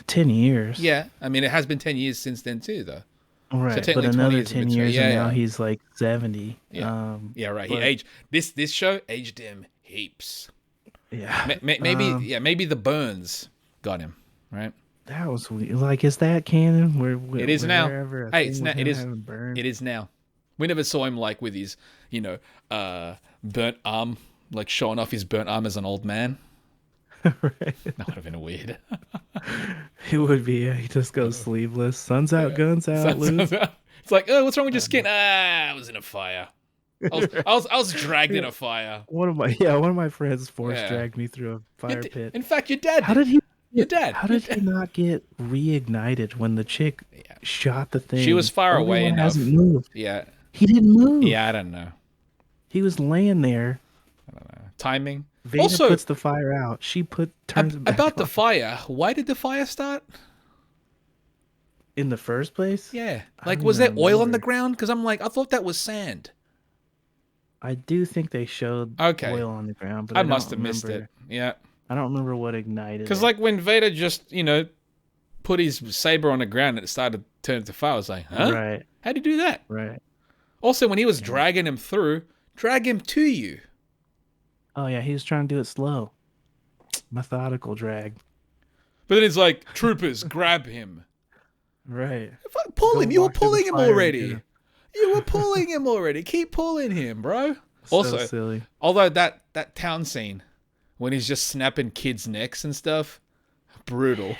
10 years. Yeah, I mean it has been 10 years since then too, though. Right. But technically 20 another is a 10 bit- years, yeah, and now yeah. he's like 70. Yeah. Yeah, right. He but- aged. This show aged him heaps. Yeah. Maybe the burns got him, right? That was weird. Like, is that canon? It is now. wherever a Hey, thing it's with now. It him is. having burned? It is now. We never saw him like with his, burnt arm, like showing off his burnt arm as an old man. Right. That would have been weird. It would be. Yeah, he just goes sleeveless. Sun's out, guns out, Luke. It's like, oh, what's wrong with your skin? I was in a fire. I was dragged in a fire. One of my friends dragged me through a fire pit. In fact, your dad. How did he? Your dad. How did he not get reignited when the chick shot the thing? She was far away Obi-Wan enough. hasn't moved. Yeah. He didn't move. Yeah, I don't know. He was laying there. Timing. Vader Also, puts the fire out. She turns it back about the on. fire. Why did the fire start? In the first place. Yeah. I Like, don't was there oil on the remember. ground? Because I'm like, I thought that was sand. I do think they showed Okay. oil on the ground, but I don't must have missed it. remember- Yeah. I don't remember what ignited. Because, it. like, when Vader just, put his saber on the ground and it started turning to fire, I was like, huh? Right, How'd he do that? right. Also, when he was dragging him through, drag him to you. Oh yeah, he was trying to do it slow, methodical drag. But then it's like, troopers, grab him. Right. Pull Go him. You were walk to the pulling him fire, already. yeah. You were pulling him already. Keep pulling him, bro. Also, so silly. although that town scene when he's just snapping kids' necks and stuff, brutal.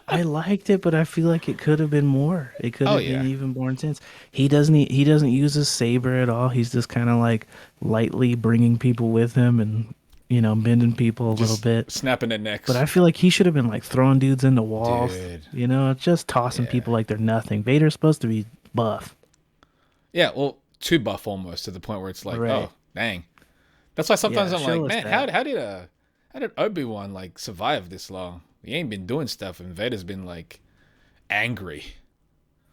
I liked it, but I feel like it could have been more. It could have yeah. been even more intense. He doesn't use his saber at all. He's just kind of like lightly bringing people with him and bending people a little bit. Snapping their necks. But I feel like he should have been like throwing dudes into walls. Dude. Just tossing Yeah. people like they're nothing. Vader's supposed to be buff. Yeah, well, too buff almost to the point where it's like, Right. oh, dang. That's why sometimes Yeah, I'm show like, us man, that. how did Obi-Wan like survive this long? He ain't been doing stuff, and Vader's been like angry.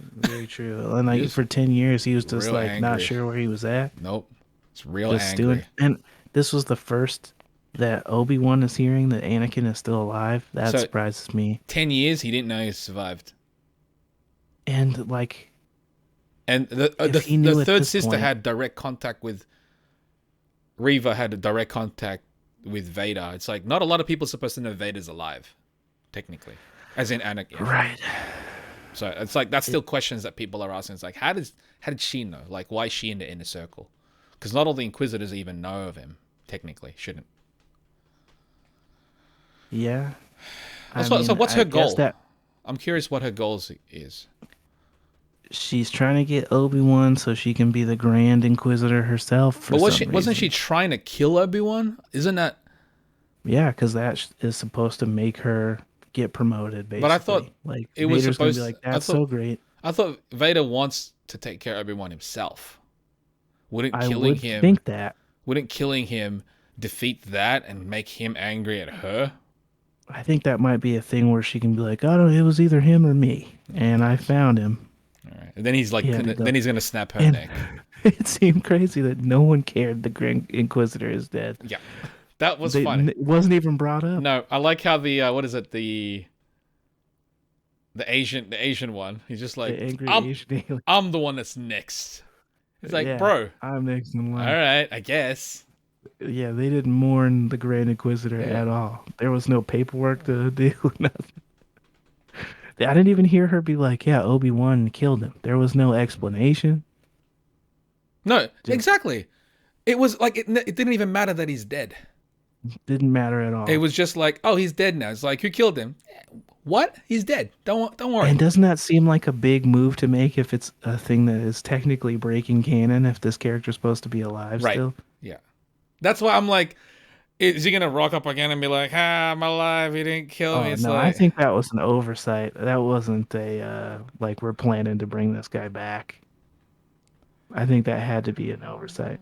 Very true. And like He was for 10 years, he was just real like not angry. sure where he was at. Nope, it's real Just angry. doing. And this was the first that Obi-Wan is hearing that Anakin is still alive. That So- surprises me. 10 years, he didn't know he survived. And like, And If he knew the at third this sister point- had direct contact with Reva. Had a direct contact with Vader. It's like not a lot of people are supposed to know Vader's alive, technically. As in Anakin. Right. So it's like that's still questions that people are asking. It's like how did she know? Like why is she in the inner circle? Because not all the Inquisitors even know of him. Technically, shouldn't. Yeah. So what's I her guess goal? that I'm curious what her goal is. she's trying to get Obi-Wan so she can be the Grand Inquisitor herself for But some wasn't she reason. trying to kill Obi-Wan? Isn't that? Yeah, because is supposed to make her get promoted, But I thought basically. Like it was Vader's gonna be supposed. like, "That's so great." I thought Vader wants to take care of Obi-Wan himself. Wouldn't I killing would him? think that. Wouldn't killing him defeat that and make him angry at her? I think that might be a thing where she can be like, "Oh, no, it was either him or me, and I found him." All right. And then he's like, He ended then up, he's gonna snap her and neck. it seemed crazy that no one cared the Grand Inquisitor is dead. Yeah, that was funny. It wasn't even brought up. No, I like how the what is it the Asian one. He's just The like, angry I'm Asian alien. I'm the one that's next. It's like, Yeah, bro, I'm next in all line. right, I guess. Yeah, they didn't mourn the Grand Inquisitor Yeah. at all. There was no paperwork to do, nothing. I didn't even hear her be like, "Yeah, Obi-Wan killed him." There was no explanation. No, Just exactly. It was like it didn't even matter that he's dead. didn't matter at all. It was just like, oh, he's dead now. It's like, who killed him? What? He's dead. Don't worry. And doesn't that seem like a big move to make if it's a thing that is technically breaking canon if this character's supposed to be alive Right. still? Yeah. That's why I'm like, is he gonna rock up again and be like, I'm alive. He didn't kill me. Oh It's no, I like, think that was an oversight. That wasn't a like we're planning to bring this guy back. I think that had to be an oversight.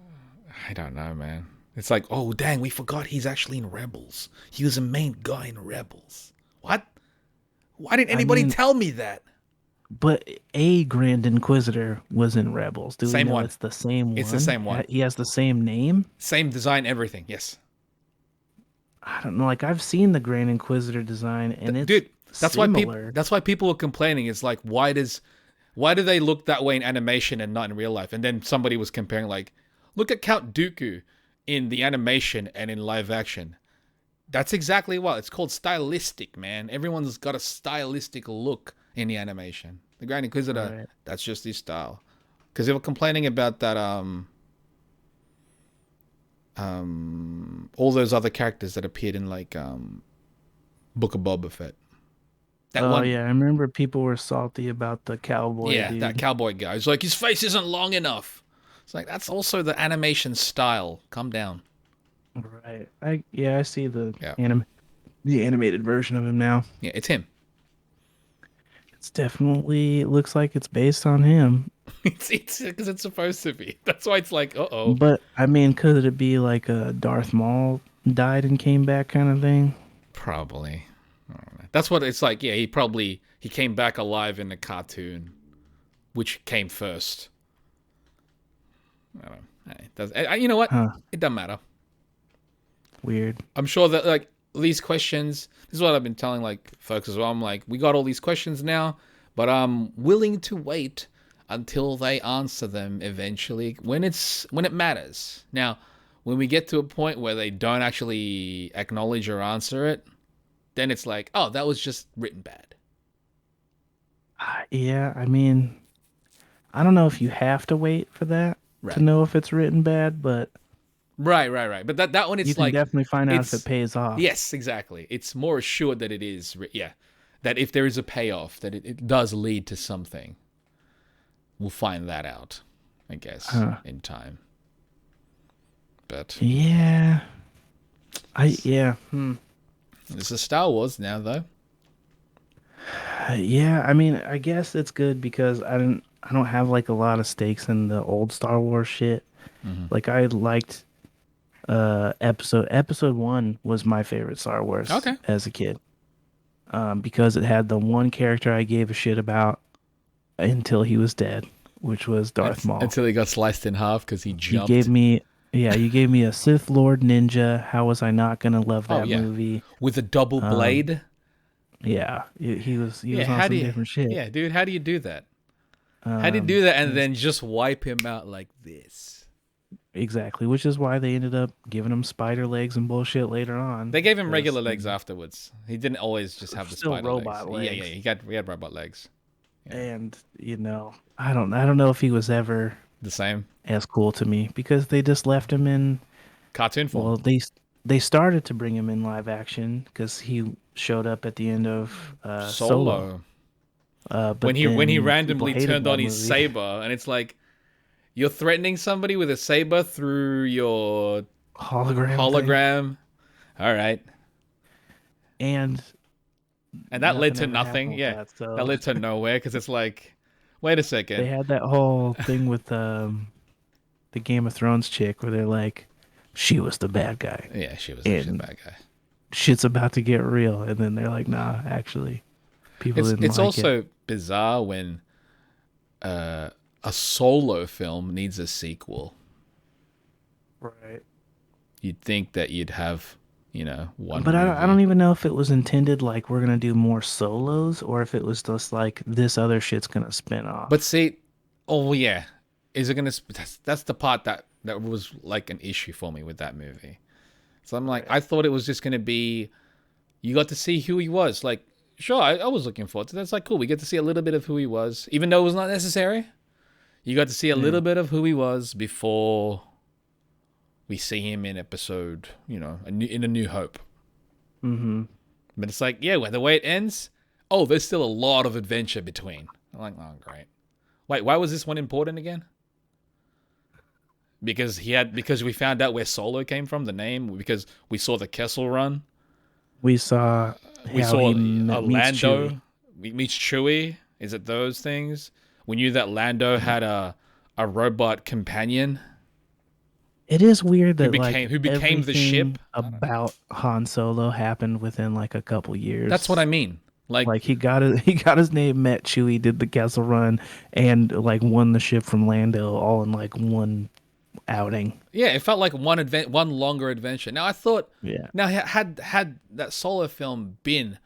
I don't know, man. It's like, oh dang, we forgot he's actually in Rebels. He was a main guy in Rebels. What? Why didn't anybody tell me that? But a Grand Inquisitor was in Rebels. Do Same we know one. it's the same one? It's the same one. He has the same name? Same design, everything. Yes. I don't know. Like I've seen the Grand Inquisitor design, and it's Dude, similar. that's why people were complaining. It's like, why do they look that way in animation and not in real life? And then somebody was comparing, like, look at Count Dooku in the animation and in live action. That's exactly what it's called. Stylistic, man. Everyone's got a stylistic look in the animation. The Grand Inquisitor, Right. that's just his style. Because they were complaining about that all those other characters that appeared in like Book of Boba Fett. That one, Yeah, I remember people were salty about the cowboy yeah, dude. that cowboy guy. It's like his face isn't long enough. It's like that's also the animation style. Calm down. Right. I see Yeah, the animated version of him now. yeah, it's him. It's definitely looks like it's based on him. It's because it's supposed to be. That's why it's like, uh-oh. But I mean, could it be like a Darth Maul died and came back kind of thing? Probably. I don't know. That's what it's like. Yeah, he came back alive in the cartoon, which came first. I don't know. It does. You know what? Huh. It doesn't matter. Weird. I'm sure that like these questions. This is what I've been telling like folks as well. I'm like, we got all these questions now, but I'm willing to wait until they answer them eventually when it matters. Now, when we get to a point where they don't actually acknowledge or answer it, then it's like, oh, that was just written bad. Yeah, I mean, I don't know if you have to wait for that Right. to know if it's written bad, but Right. But that one, it's you can like definitely find out if it's- it pays off. Yes, exactly. It's more assured that it is. Yeah, that if there is a payoff, that it does lead to something. We'll find that out, I guess, in time. But Yeah. this is Star Wars now, though. Yeah, I mean, I guess it's good because I don't have like a lot of stakes in the old Star Wars shit. Like I liked episode 1 was my favorite Star Wars Okay. as a kid. Because it had the one character I gave a shit about until he was dead, which was Darth Maul. Until he got sliced in half because he jumped. You gave me a Sith Lord ninja. How was I not gonna love that movie? With a double blade. Yeah, he was on how some do you, different shit. Yeah, dude, how do you do that? How do you do that and then just wipe him out like this? Exactly, which is why they ended up giving him spider legs and bullshit later on. They gave him Because regular legs afterwards. He didn't always just have the still spider legs. robot Yeah, yeah, legs. he had robot legs. Yeah, And I don't know if he was ever the same as cool to me because they just left him in. cartoon form. Well, they started to bring him in live action because he showed up at the end of Solo. Solo. But When he then people randomly hated turned on that his movie. saber, and it's like you're threatening somebody with a saber through your Hologram thing, hologram. All right, and and that led nothing to ever nothing. happened with Yeah, that. that So led to nowhere because it's like, wait a they second. had that whole thing with the Game of Thrones chick where they're like, she was the bad guy, Yeah, she was actually a and bad guy. shit's about to get real, and then they're like, nah, actually, people didn't It's like it. also bizarre when a solo film needs a sequel. Right. You'd think that you'd have, one But I don't movie. even know if it was intended like we're gonna do more solos or if it was just like this other shit's gonna spin But off. see, oh yeah, is it gonna? That's the part that was like an issue for me with that movie. So I'm like, Right. I thought it was just gonna be, you got to see who he was. Like, sure, I was looking forward to that. It's like cool, we get to see a little bit of who he was, even though it was not necessary. You got to see a Yeah. little bit of who he was before we see him in episode, in A New Hope. Mm-hmm. But it's like, yeah, the way it ends, oh, there's still a lot of adventure between. I'm like, oh, great. Wait, why was this one important again? Because we found out where Solo came from, the name, because we saw the Kessel Run. We saw We how saw he a meets Chewie. Lando meets Chewie. Is it those things? We knew that Lando had a robot companion It is weird who that like became the ship. everything about Han Solo happened within like a couple That's what I years. mean. Like, Like he got his name, met Chewie, did the Kessel Run, and like won the ship from Lando all in like one outing. yeah, it felt like one longer adventure. Now I thought, Yeah. now had that Solo film been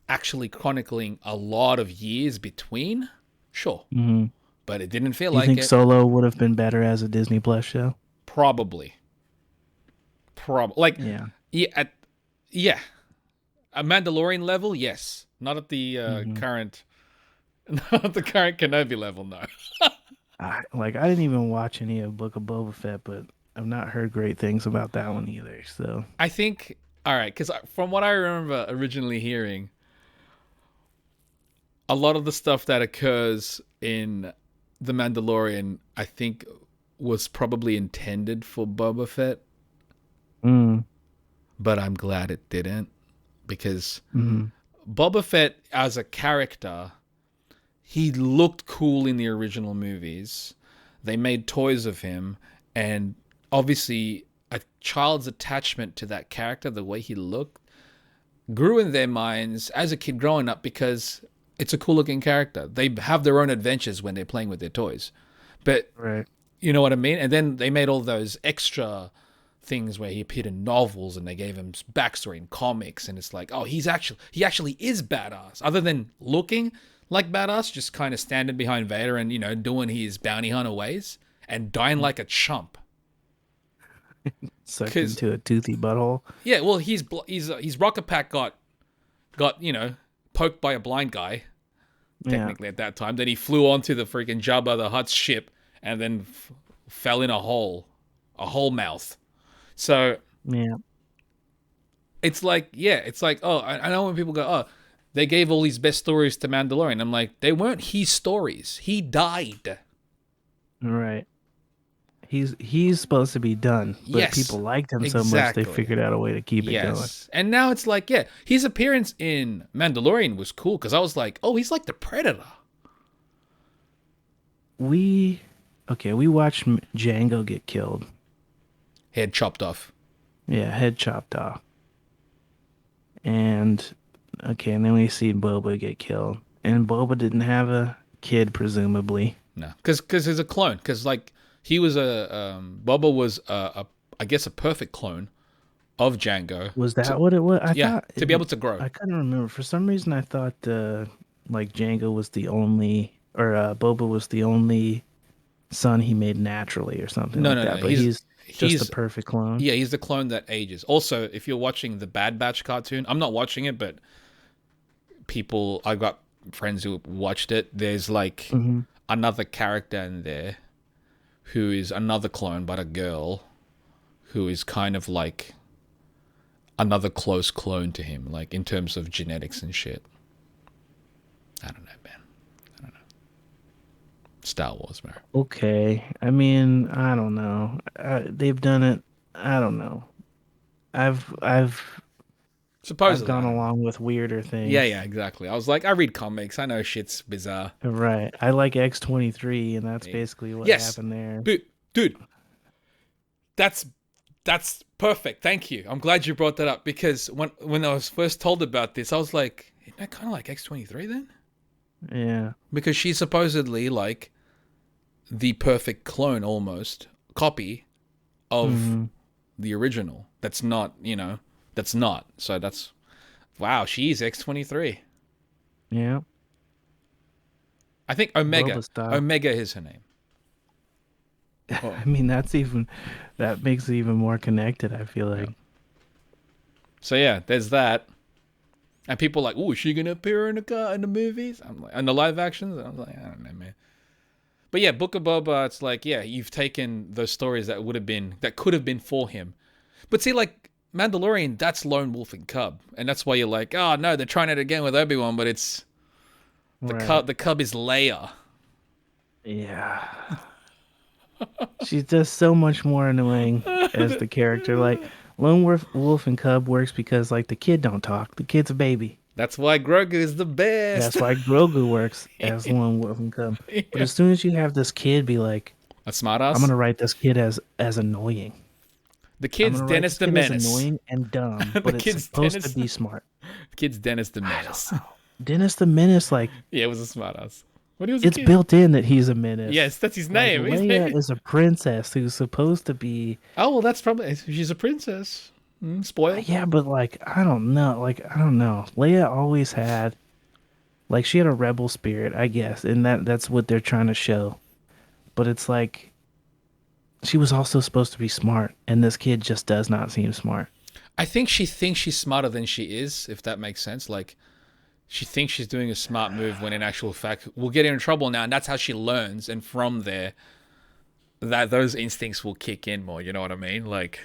actually chronicling a lot of years between, sure, Hmm. but it didn't feel Do you like think it. Solo would have been better as a Disney Plus show? Probably, like, Yeah. yeah, yeah, a Mandalorian level, yes, not at the Hmm. current, not at the current Kenobi level, no. I didn't even watch any of Book of Boba Fett, but I've not heard great things about that one either. So I think, all right, because from what I remember originally hearing, a lot of the stuff that occurs in The Mandalorian, I think, was probably intended for Boba Fett, mm, but I'm glad it didn't, because mm, Boba Fett as a character, he looked cool in the original movies. They made toys of him, and obviously a child's attachment to that character, the way he looked, grew in their minds as a kid growing up because it's a cool looking character. They have their own adventures when they're playing with their toys. But right. you know what I mean? And then they made all those extra things where he appeared in novels and they gave him backstory in comics, and it's like, oh, he actually is badass. Other than looking like badass, just kind of standing behind Vader and doing his bounty hunter ways and dying like a chump. Sucked Because into a toothy butthole. yeah, well, he's rocket pack got poked by a blind guy Yeah. technically at that time. Then he flew onto the freaking Jabba the Hutt's ship and then fell in a hole mouth. So Yeah. it's like, yeah, it's like, oh, I know when people go, oh, they gave all these best stories to Mandalorian. I'm like, they weren't his stories. He died. Right. He's supposed to be done, but Yes, people liked him so much they exactly. figured out a way to keep it going. Yes. And now it's like, yeah, his appearance in Mandalorian was cool because I was like, oh, he's like the Predator. We watched Django get killed. Head chopped off. Yeah, head chopped off. And and then we see Boba get killed. And Boba didn't have a kid, presumably. No, because he's a clone. Because like he was Boba was I guess a perfect clone of Django. Was that what it was? Yeah, to be able to grow. I couldn't remember. For some reason, I thought like Django was the only, or Boba was the only son he made naturally, or something No, like no, no. that. But he's Just the perfect clone. Yeah, he's the clone that ages. Also, if you're watching the Bad Batch cartoon, I'm not watching it, but I got friends who watched it. There's like another character in there who is another clone, but a girl who is kind of like another close clone to him, like in terms of genetics and shit. I don't know, man. I don't know. Star Wars, man. Okay. I mean, I don't know. They've done it. I don't know. I've Supposedly, gone I don't know. along with weirder things. Yeah, exactly. I was like, I read comics. I know shit's bizarre. Right. I like X-23, and that's basically what happened there. Dude, that's perfect. Thank you. I'm glad you brought that up because when I was first told about this, I was like, isn't that kind of like X-23 then? Yeah. Because she's supposedly like the perfect clone, almost copy of the original. That's not, that's not. So that's, wow, she's X-23. Yeah. I think Omega. Boba style. Omega is her name. Oh. I mean, that makes it even more connected, I feel like. Yeah. So yeah, there's that. And people are like, oh, is she gonna appear in the movies? I'm like, in the live actions? And I'm like, I don't know, man. But yeah, Book of Boba, it's like, yeah, you've taken those stories that could have been for him. But see, like Mandalorian, that's Lone Wolf and Cub, and that's why you're like, oh no, they're trying it again with Obi-Wan, but it's the cub. The cub is Leia. Yeah. She's just so much more annoying as the character. Like Lone Wolf and Cub works because like the kid don't talk. The kid's a baby. That's why Grogu is the best. That's why Grogu works as Lone Wolf and Cub. Yeah. But as soon as you have this kid be like a smartass, I'm gonna write this kid as annoying. The kid's Dennis the Menace. Annoying and dumb, but it's supposed to be smart. The kid's Dennis the Menace. Dennis the Menace, like yeah, it was a smartass. It's built in that he's a menace. Yes, that's his name. Like, Leia is a princess who's supposed to be. Oh well, that's probably she's a princess. Spoiled. Yeah, but like I don't know. Leia always had, like, she had a rebel spirit, I guess, and that's what they're trying to show. But it's like she was also supposed to be smart, and this kid just does not seem smart. I think she thinks she's smarter than she is, if that makes sense. Like, she thinks she's doing a smart move when in actual fact we'll get her in trouble now, and that's how she learns. And from there, those instincts will kick in more. You know what I mean? Like,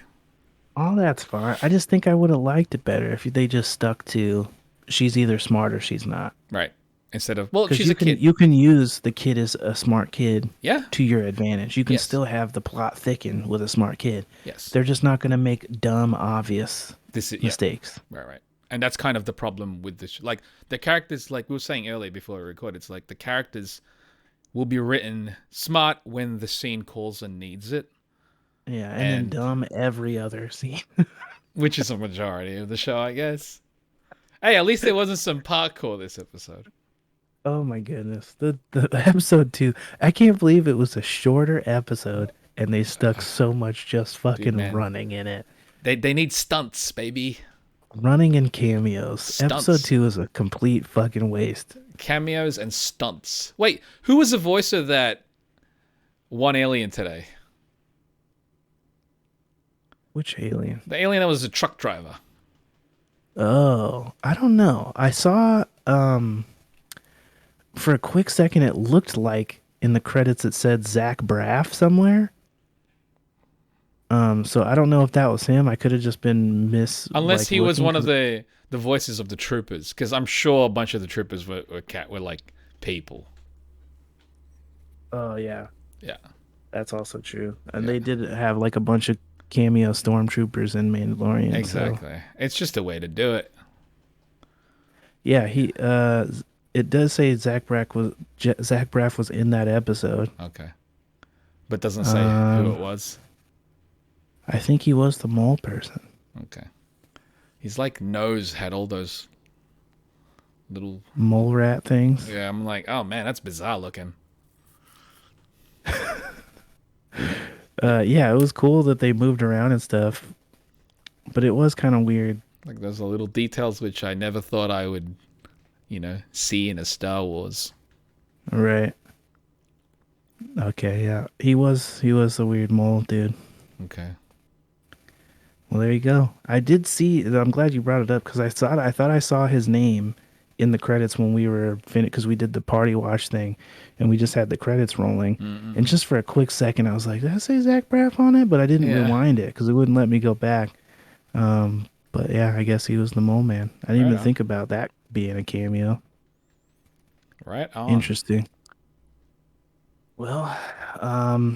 all that's fine. I just think I would have liked it better if they just stuck to she's either smart or she's not. Right. Instead of she's a kid. You can use the kid as a smart kid. Yeah. To your advantage. You can still have the plot thicken with a smart kid. Yes. They're just not going to make dumb, obvious mistakes. Yeah. Right. And that's kind of the problem with this. Like, the characters, like we were saying earlier before we recorded, it's like the characters will be written smart when the scene calls and needs it. Yeah, and then dumb every other scene. Which is a majority of the show, I guess. Hey, at least there wasn't some parkour this episode. Oh my goodness. The episode 2, I can't believe it was a shorter episode and they stuck so much just fucking running in it. They need stunts, baby. Running and cameos. Stunts. Episode 2 is a complete fucking waste. Cameos and stunts. Wait, who was the voice of that one alien today? Which alien? The alien that was a truck driver. Oh, I don't know. I saw, for a quick second, it looked like in the credits it said Zach Braff somewhere. So I don't know if that was him. I could have just been unless he was one of the voices of the troopers, because I'm sure a bunch of the troopers were like people. Oh yeah, yeah, that's also true. And they did have like a bunch of cameo stormtroopers in Mandalorian. Exactly, so. It's just a way to do it. Yeah, it does say Zach Braff was in that episode. Okay, but doesn't say who it was. I think he was the mole person. Okay. He's like nose had all those little mole rat things. Yeah, I'm like, oh man, that's bizarre looking. Yeah, it was cool that they moved around and stuff, but it was kind of weird. Like those are little details which I never thought I would, see in a Star Wars. Right. Okay, yeah. He was a weird mole dude. Okay. Well, there you go. I did see. I'm glad you brought it up because I thought I saw his name in the credits when we were finished because we did the party watch thing, and we just had the credits rolling. And just for a quick second, I was like, "Did I say Zach Braff on it?" But I didn't Yeah. rewind it because it wouldn't let me go back. But yeah, I guess he was the mole man. I didn't Right even on. think about that being a cameo. Right on. Interesting. Well,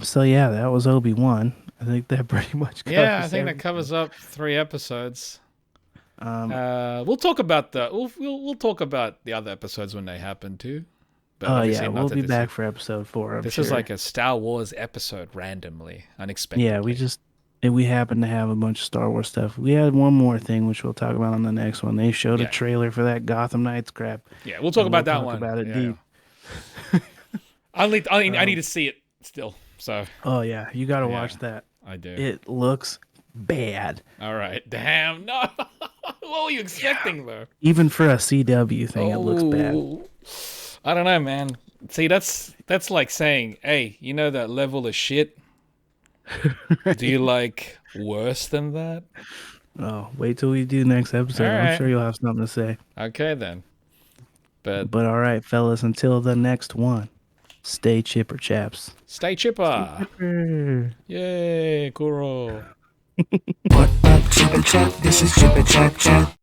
so yeah, that was Obi-Wan. I think that pretty much covers Yeah, I think that everything. covers up 3 episodes. Um, We'll talk about we'll talk about the other episodes when they happen too. But oh obviously yeah, not we'll that be this back for episode 4. I'm this sure. is like a Star Wars episode randomly, Yeah, unexpectedly. we happen to have a bunch of Star Wars stuff. We had one more thing which we'll talk about on the next one. They showed a Yeah. trailer for that Gotham Knights crap. Yeah, we'll talk And about we'll that talk one. about it Yeah, deep. yeah. I need to see it still. So Oh yeah, you got to yeah, watch that. I do. It looks bad, All right. Damn. No. What were you expecting though? even for a CW thing. It looks bad. Oh, I don't know, man. See, that's like saying, hey, you know that level of shit? Do you like worse than that? Oh, wait till we do next episode. All I'm right. sure you'll have something to say. Okay then. But But all right, fellas, until the next one, stay chipper, chaps. stay chipper. Chipper. Yay, Kuro. What up, Chip and Chap? This is Chip and Chap Chat.